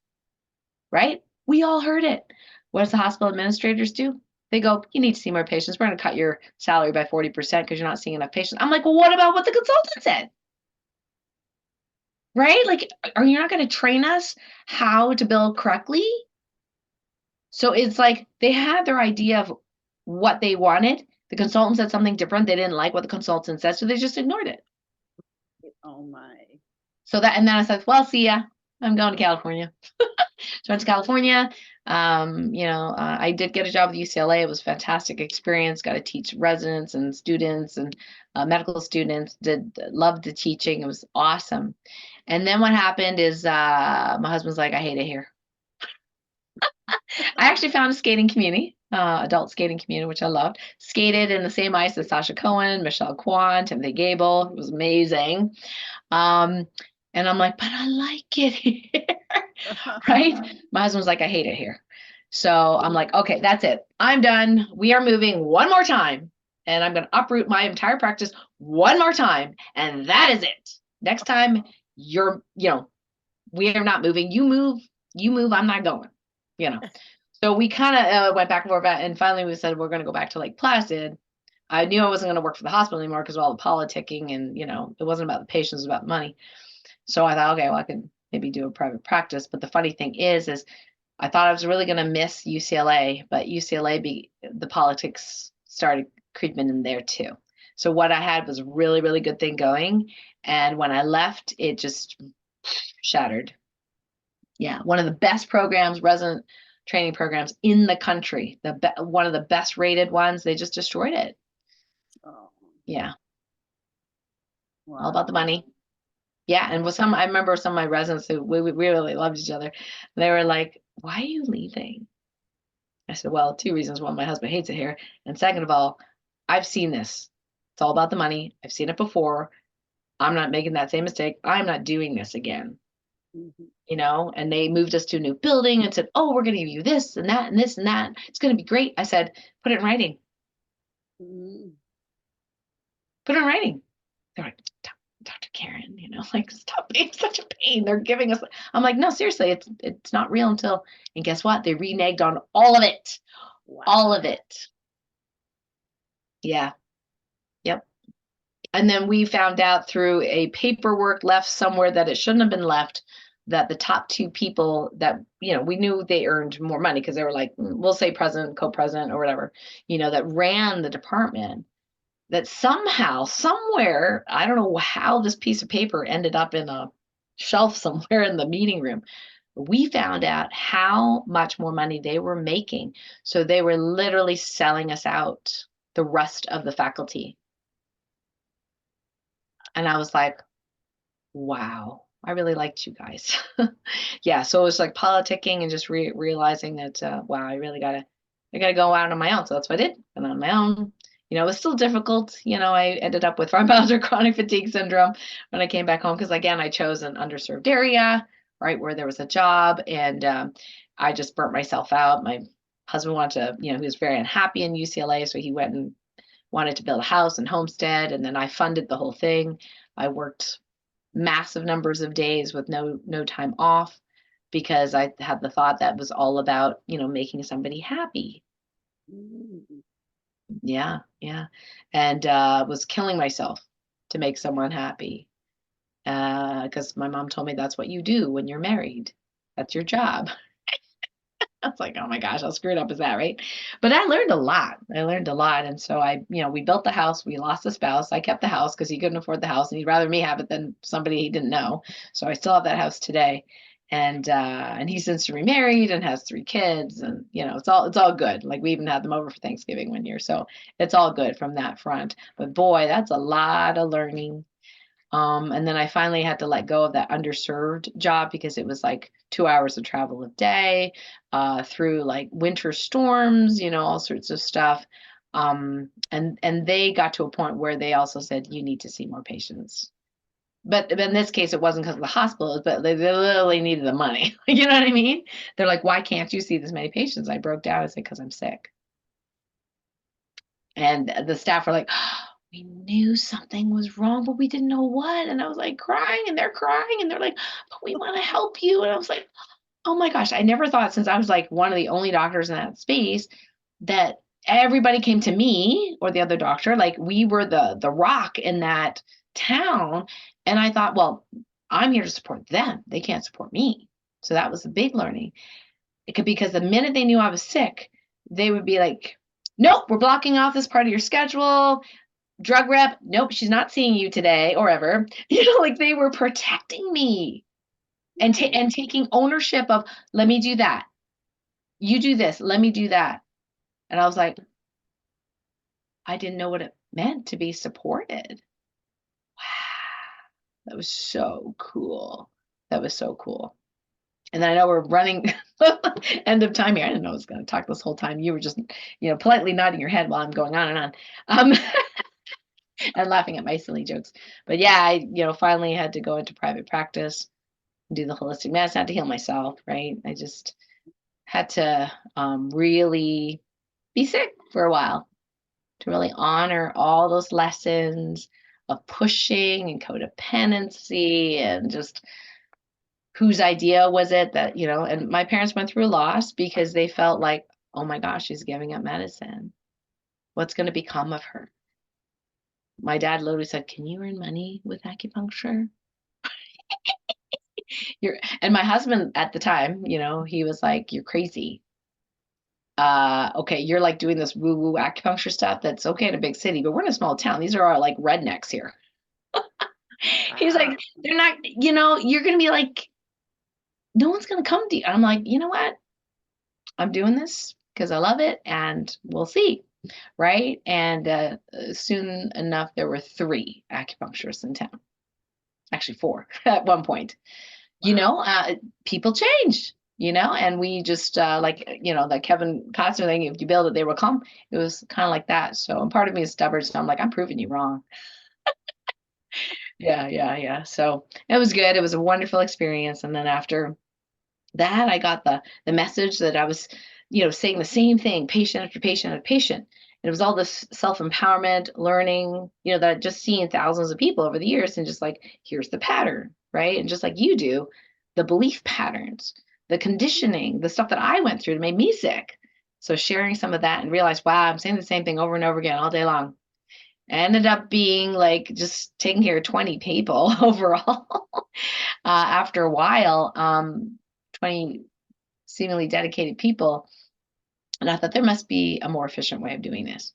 Right? We all heard it. What does the hospital administrators do? They go, you need to see more patients. We're going to cut your salary by 40% because you're not seeing enough patients. I'm like, well, what about what the consultant said? Right? Like, are you not going to train us how to bill correctly? So it's like they had their idea of what they wanted. The consultant said something different. They didn't like what the consultant said, so they just ignored it. Oh my. So that, and then I said, well, see ya. I'm going to California. So I went to California. I did get a job with UCLA. It was a fantastic experience. Got to teach residents and students and medical students. Loved the teaching. It was awesome. And then what happened is my husband's like, I hate it here. I actually found a skating community, adult skating community, which I loved. Skated in the same ice as Sasha Cohen, Michelle Kwan, Timothy Gable. It was amazing. Um, and I'm like, but I like it here. Right? My husband's like, I hate it here. So I'm like, okay, that's it. I'm done. We are moving one more time. And I'm going to uproot my entire practice one more time. And that is it. Next time we are not moving. You move, I'm not going, you know. So we kind of went back and forth, and finally we said we're going to go back to Lake Placid. I knew I wasn't going to work for the hospital anymore because of all the politicking, and it wasn't about the patients, it was about money. So I thought, okay, well, I could maybe do a private practice. But the funny thing is I thought I was really going to miss UCLA, but the politics started creeping in there too. So what I had was a really, really good thing going. And when I left, it just shattered. Yeah, one of the best programs, resident training programs in the country, one of the best rated ones. They just destroyed it. Oh, Yeah, all about the wow. money. Yeah, and I remember some of my residents who we really loved each other. They were like, "Why are you leaving?" I said, "Well, two reasons. One, my husband hates it here, and second of all, I've seen this. It's all about the money. I've seen it before. I'm not making that same mistake. I'm not doing this again." Mhm. And they moved us to a new building and said, oh, we're going to give you this and that and this and that. It's going to be great. I said, put it in writing. Mhm. Put it in writing. They're like, Dr. Karen, like, stop being such a pain. They're giving us. I'm like, no, seriously, it's not real until. And guess what? They reneged on all of it. All of Wow. it. Yeah. Yep. And then we found out through a paperwork left somewhere that it shouldn't have been left, that the top two people that, we knew they earned more money because they were like, we'll say president, co-president or whatever, that ran the department, that somehow, somewhere, I don't know how this piece of paper ended up in a shelf somewhere in the meeting room. We found out how much more money they were making. So they were literally selling us out, the rest of the faculty. And I was like, wow, I really liked you guys. Yeah, so it was like politicking and just realizing that wow, I gotta go out on my own. So that's what I did. And on my own, it was still difficult. I ended up with fibromyalgia chronic fatigue syndrome when I came back home because again, I chose an underserved area, right, where there was a job, and I just burnt myself out. My husband wanted to, he was very unhappy in UCLA, so he went and wanted to build a house and homestead, and then I funded the whole thing. I worked massive numbers of days with no time off because I had the thought that was all about, making somebody happy. Mhm. Yeah, yeah. And was killing myself to make someone happy. Because my mom told me that's what you do when you're married. That's your job. I was like, oh my gosh, how screwed up is that, right? But I learned a lot. I learned a lot. And so we built the house. We lost the spouse. I kept the house because he couldn't afford the house and he'd rather me have it than somebody he didn't know. So I still have that house today. And he's since remarried and has 3 kids, and it's all good. Like, we even had them over for Thanksgiving one year. So it's all good from that front. But boy, that's a lot of learning. And then I finally had to let go of that underserved job because it was like 2 hours of travel a day, through like winter storms, all sorts of stuff. And they got to a point where they also said, you need to see more patients. But in this case, it wasn't because of the hospital, but they literally needed the money. You know what I mean? They're like, why can't you see this many patients? I broke down. I said, because I'm sick. And the staff were like, we knew something was wrong, but we didn't know what. And I was like crying, and they're crying, and they're like, but we want to help you. And I was like, oh my gosh, I never thought, since I was like one of the only doctors in that space, that everybody came to me or the other doctor. Like we were the rock in that town. And I thought, well, I'm here to support them. They can't support me. So that was a big learning. It could, because the minute they knew I was sick, they would be like, nope, we're blocking off this part of your schedule. Drug rep, nope, she's not seeing you today or ever. Like they were protecting me and Nice. and taking ownership of, let me do that. You do this, let me do that. And I was like, I didn't know what it meant to be supported. Wow. That was so cool. That was so cool. And then I know we're running end of time here. I didn't know I was going to talk this whole time. You were just, politely nodding your head while I'm going on and on. And laughing at my silly jokes. But yeah, I, finally had to go into private practice and do the holistic medicine. I had to heal myself, right? I just had to really be sick for a while to really honor all those lessons of pushing and codependency and just whose idea was it that, and my parents went through a loss because they felt like, oh my gosh, she's giving up medicine. What's going to become of her? My dad literally said, can you earn money with acupuncture? And my husband at the time, he was like, you're crazy. Okay, you're like doing this woo-woo acupuncture stuff. That's okay in a big city, but we're in a small town. These are all like rednecks here. He's like, Wow. they're not, you're gonna be like, no one's gonna come to you. I'm like, you know what? I'm doing this because I love it and we'll see. Right. And soon enough, there were 3 acupuncturists in town, actually 4 at one point. you Wow. know, uh, People change, and we just, the Kevin Costner thing, if you build it, they will come. It was kind of like that. So, and part of me is stubborn. So I'm like, I'm proving you wrong. Yeah, yeah, yeah. So it was good. It was a wonderful experience. And then after that, I got the message that I was, saying the same thing, patient after patient after patient. And it was all this self-empowerment, learning, that I'd just seen thousands of people over the years, and just like, here's the pattern, right? And just like you do, the belief patterns, the conditioning, the stuff that I went through that made me sick. So sharing some of that and realize, wow, I'm saying the same thing over and over again all day long. I ended up being like just taking care of 20 people overall. After a while, 20 seemingly dedicated people. And I thought there must be a more efficient way of doing this.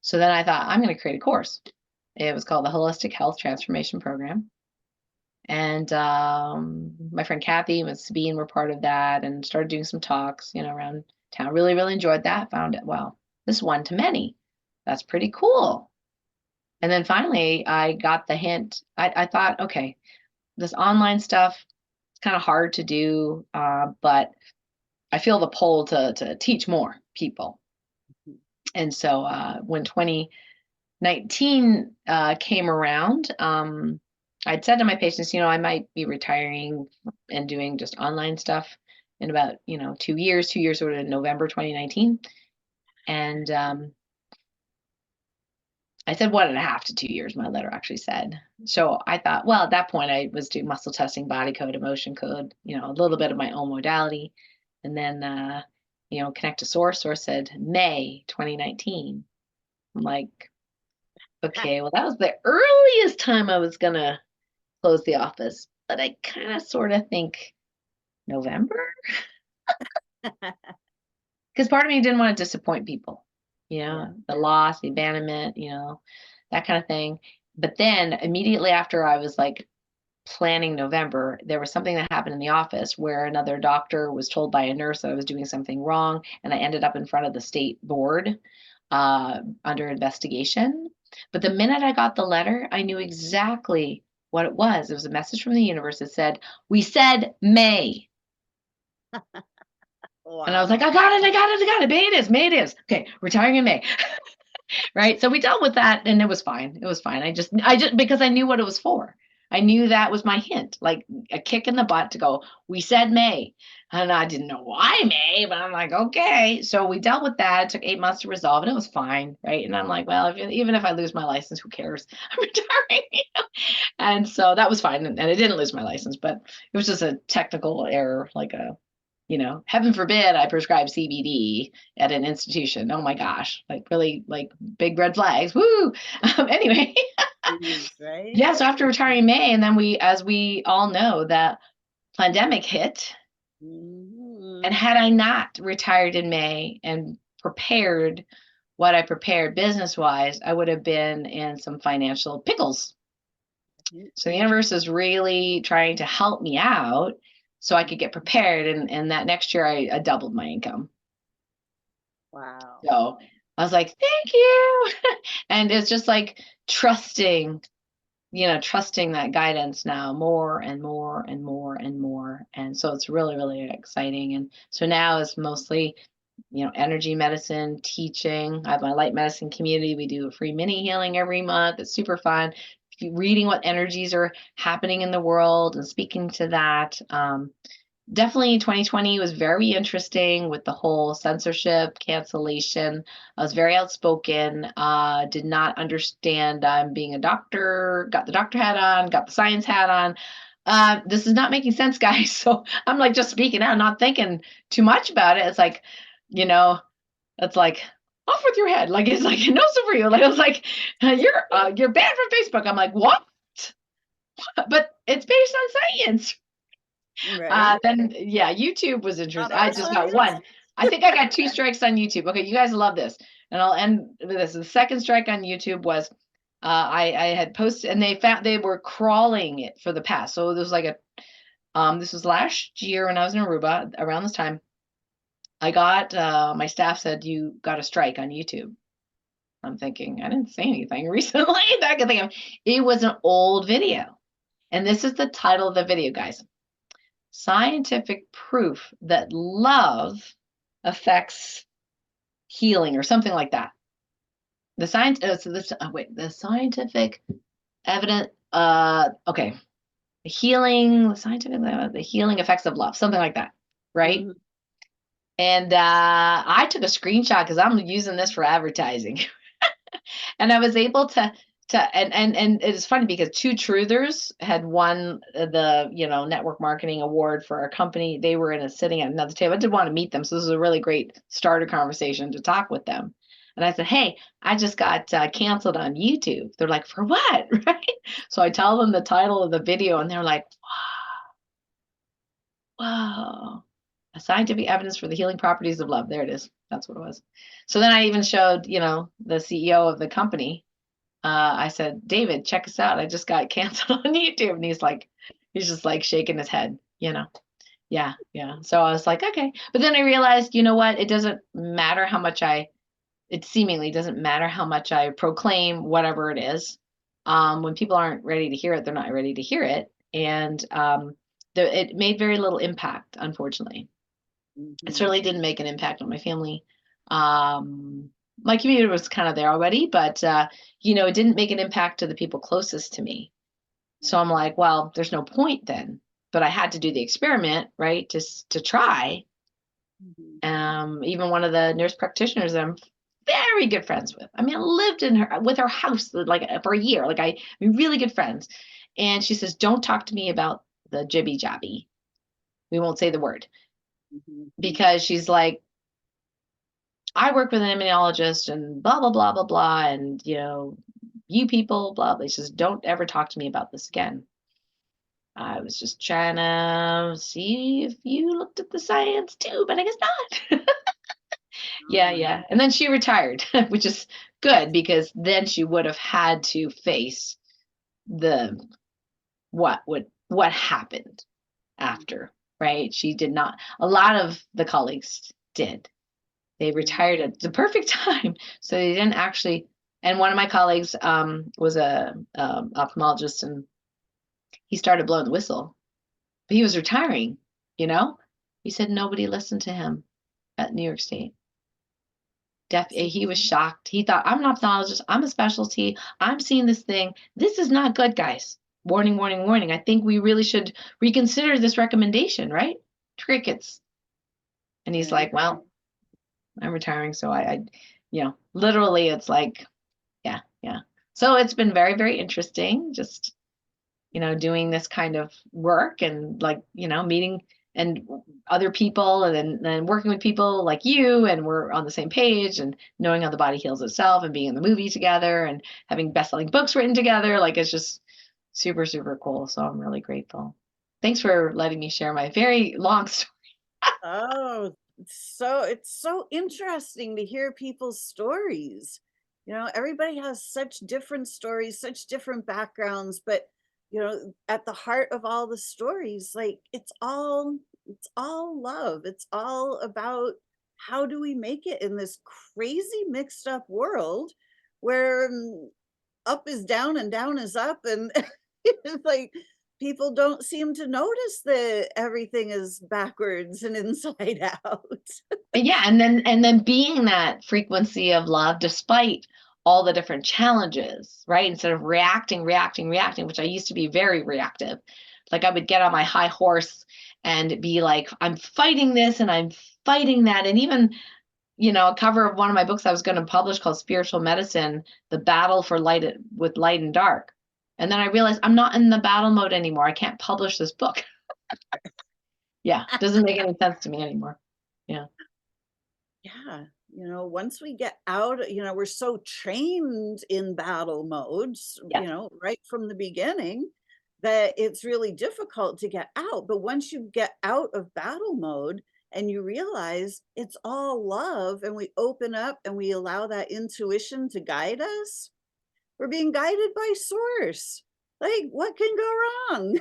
So then I thought, I'm going to create a course. It was called the Holistic Health Transformation Program. And my friend Kathy and Sabine were part of that and started doing some talks, around town. Really, really enjoyed that. Found it, well, this one to many. That's pretty cool. And then finally, I got the hint. I thought, okay, this online stuff, it's kind of hard to do, but I feel the pull to teach more people. And so when 2019 came around, I'd said to my patients, I might be retiring and doing just online stuff in about, 2 years. 2 years sort of in November 2019. And I said 1.5 to 2 years, my letter actually said. So I thought, well, at that point, I was doing muscle testing, body code, emotion code, a little bit of my own modality. And then, connect to source. Source said May 2019. I'm like, okay, well, that was the earliest time I was going to close the office. But I kind of sort of think November, because part of me didn't want to disappoint people, Yeah. the loss, the abandonment, that kind of thing. But then immediately after I was like planning November, there was something that happened in the office where another doctor was told by a nurse that I was doing something wrong. And I ended up in front of the state board under investigation. But the minute I got the letter, I knew exactly what it was. It was a message from the universe that said, we said May. And I was like, Wow. I got it, I got it, I got it. May it is, May it is. Okay, retiring in May. Right. So we dealt with that and it was fine. It was fine. I just, because I knew what it was for. I knew that was my hint, like a kick in the butt to go, we said May. And I didn't know why May, but I'm like, okay. So we dealt with that. It took 8 months to resolve and it was fine. Right. And I'm like, well, even if I lose my license, who cares? I'm retiring. And so that was fine. And I didn't lose my license, but it was just a technical error, like a heaven forbid I prescribe CBD at an institution. Oh my gosh, like really like big red flags. Woo. Anyway, Jeez, right? yeah. So after retiring in May, and then as we all know, that pandemic hit. And Mhm. had I not retired in May and prepared what I prepared business wise, I would have been in some financial pickles. So the universe is really trying to help me out so I could get prepared. And that next year, I doubled my income. Wow. So I was like, thank you. And it's just like trusting, trusting that guidance now more and more and more and more. And so it's really, really exciting. And so now it's mostly, energy medicine, teaching. I have my light medicine community. We do a free mini healing every month. It's super fun. Reading what energies are happening in the world and speaking to that. Definitely 2020 was very interesting with the whole censorship, cancellation. I was very outspoken, did not understand I'm being a doctor, got the doctor hat on, got the science hat on. This is not making sense, guys. So I'm like just speaking out, not thinking too much about it. It's like, you know, it's like off with your head. Like it's like no for you. Like I was like, you're banned from Facebook. I'm like, what? But it's based on science. Right? Then yeah, YouTube was Not interesting. I our just got science? one. I think I got 2 strikes on YouTube. Okay, you guys love this. And I'll end with this. The second strike on YouTube was I had posted and they were crawling it for the past. So there was like a this was last year when I was in Aruba around this time. I got my staff said you got a strike on YouTube. I'm thinking I didn't say anything recently that I could think of. It was an old video. And this is the title of the video, guys. Scientific proof that love affects healing or something like that. The science so this wait, the scientific evidence okay. The healing effects of love, something like that, right? Mhm. And I took a screenshot because I'm using this for advertising. And I was able to it is funny because Two Truthers had won the network marketing award for our company. They were sitting at another table. I did want to meet them, so this was a really great starter conversation to talk with them. And I said, "Hey, I just got canceled on YouTube." They're like, "For what?" Right? So I tell them the title of the video, and they're like, "Wow, a scientific evidence for the healing properties of love." There it is. That's what it was. So then I even showed, the CEO of the company. I said, David, check us out. I just got canceled on YouTube. And he's just like shaking his head. Yeah, yeah. So I was like, okay. But then I realized, you know what? It seemingly doesn't matter how much I proclaim whatever it is. When people aren't ready to hear it, they're not ready to hear it. And it made very little impact, unfortunately. It Mhm. certainly didn't make an impact on my family. Um, my community was kind of there already, but it didn't make an impact to the people closest to me. So I'm like, well, there's no point then. But I had to do the experiment, right? Just to try. Mhm. Even one of the nurse practitioners that I'm very good friends with. I mean, I lived with her house like for a year. Like I'm really good friends. And she says, don't talk to me about the jibby jabby. We won't say the word Mhm. because she's like, I work with an immunologist and blah, blah, blah, blah, blah. And, you people, blah, blah. She says, don't ever talk to me about this again. I was just trying to see if you looked at the science too, but I guess not. Oh Yeah, my. yeah. And then she retired, which is good because then she would have had to face the what happened after, right? She did not. A lot of the colleagues did. They Mhm. retired at the perfect time, so they didn't actually. And one of my colleagues was a ophthalmologist, and he started blowing the whistle. But he was retiring. You know, he said nobody listened to him at New York State. See, He was shocked. He thought, I'm an ophthalmologist. I'm a specialty. I'm seeing this thing. This is not good, guys. Warning, warning, warning. I think we really should reconsider this recommendation, right? Crickets. And he's right. like, well, I'm retiring. So literally it's like, yeah, yeah. So it's been very, very interesting just, doing this kind of work and like, meeting and other people, and then working with people like you, and we're on the same page, and knowing how the body heals itself, and being in the movie together, and having best-selling books written together. Like, it's just super, super cool. So I'm really grateful. Thanks for letting me share my very long story. Oh, it's so interesting to hear people's stories. You know, everybody has such different stories, such different backgrounds, but at the heart of all the stories, like it's all love. It's all about how do we make it in this crazy mixed up world where up is down and down is up and it's like people don't seem to notice that everything is backwards and inside out. Yeah, and then being that frequency of love despite all the different challenges, right? Instead of reacting, which I used to be very reactive. Like, I would get on my high horse and be like, I'm fighting this and I'm fighting that. And even, a cover of one of my books I was going to publish called Spiritual Medicine, The Battle for Light with Light and Dark. And then I realized I'm not in the battle mode anymore. I can't publish this book. Yeah, doesn't make any sense to me anymore. Yeah. Yeah, once we get out, we're so trained in battle modes, Yeah. right from the beginning, that it's really difficult to get out. But once you get out of battle mode and you realize it's all love and we open up and we allow that intuition to guide us, we're being guided by source. Like, what can go wrong?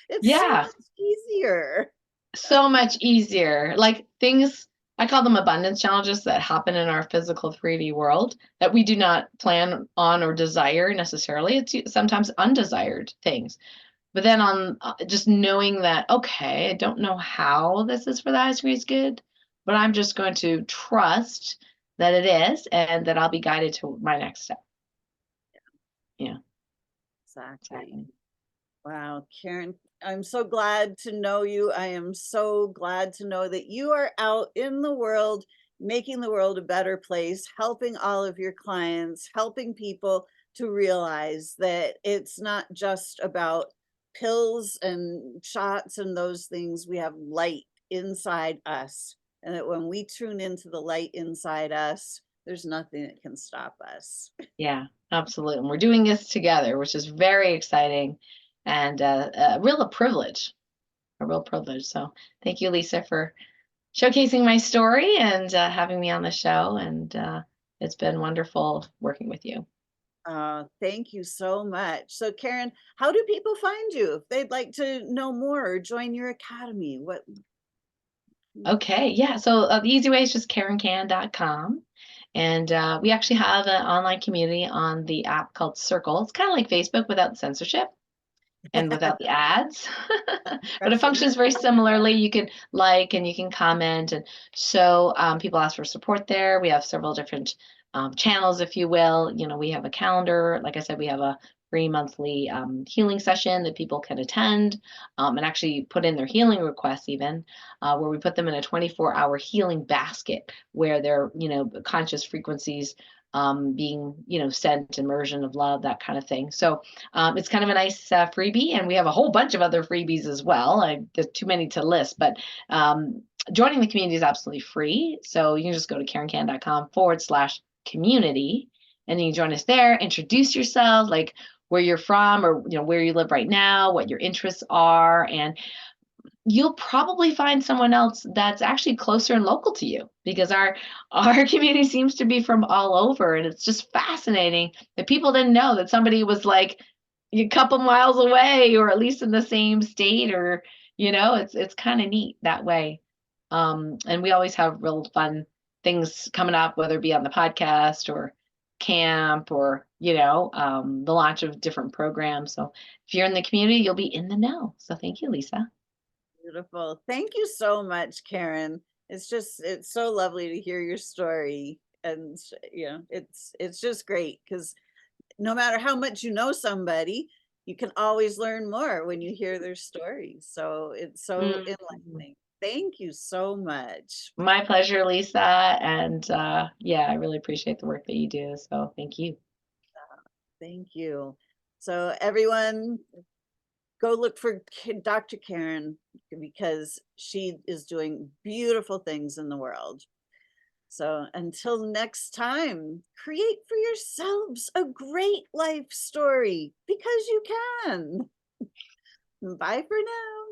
It's so Yeah. much easier. So much easier. Like, things, I call them abundance challenges that happen in our physical 3D world that we do not plan on or desire necessarily. It's sometimes undesired things. But then on just knowing that, okay, I don't know how this is for the highest greatest good, but I'm just going to trust that it is, and that I'll be guided to my next step. Yeah, Exactly. exactly. Wow, Karen, I'm so glad to know you. I am so glad to know that you are out in the world, making the world a better place, helping all of your clients, helping people to realize that it's not just about pills and shots and those things. We have light inside us. And that when we tune into the light inside us, there's nothing that can stop us. Yeah, absolutely. And we're doing this together, which is very exciting, and a real privilege. So thank you, Lisa, for showcasing my story and having me on the show. And it's been wonderful working with you. Thank you so much. So, Karen, how do people find you if they'd like to know more or join your academy? What? Okay, yeah. So the easy way is just karencan.com. And we actually have an online community on the app called Circle. It's kind of like Facebook without the censorship and without the ads. But it Impressive. functions very similarly. You can like and you can comment. And so people ask for support there. We have several different channels, if you will. We have a calendar. Like I said, we have a free monthly healing session that people can attend, and actually put in their healing requests, even where we put them in a 24-hour healing basket where their conscious frequencies being sent, immersion of love, that kind of thing. So it's kind of a nice freebie, and we have a whole bunch of other freebies as well. There's too many to list, but joining the community is absolutely free. So you can just go to karencan.com/community, and then you join us there. Introduce yourself, like where you're from, or where you live right now, what your interests are, and you'll probably find someone else that's actually closer and local to you, because our community seems to be from all over, and it's just fascinating that people didn't know that somebody was like a couple miles away, or at least in the same state, or it's kind of neat that way. And we always have real fun things coming up, whether it be on the podcast or camp, or the launch of different programs. So if you're in the community, you'll be in the know. So thank you, Lisa. Beautiful. Thank you so much, Karen. It's so lovely to hear your story. And it's just great because no matter how much you know somebody, you can always learn more when you hear their stories. So it's so Mhm. enlightening. Thank you so much. My pleasure, Lisa. And yeah, I really appreciate the work that you do. So thank you. Thank you. So everyone, go look for Dr. Karen because she is doing beautiful things in the world. So until next time, create for yourselves a great life story because you can. Bye for now.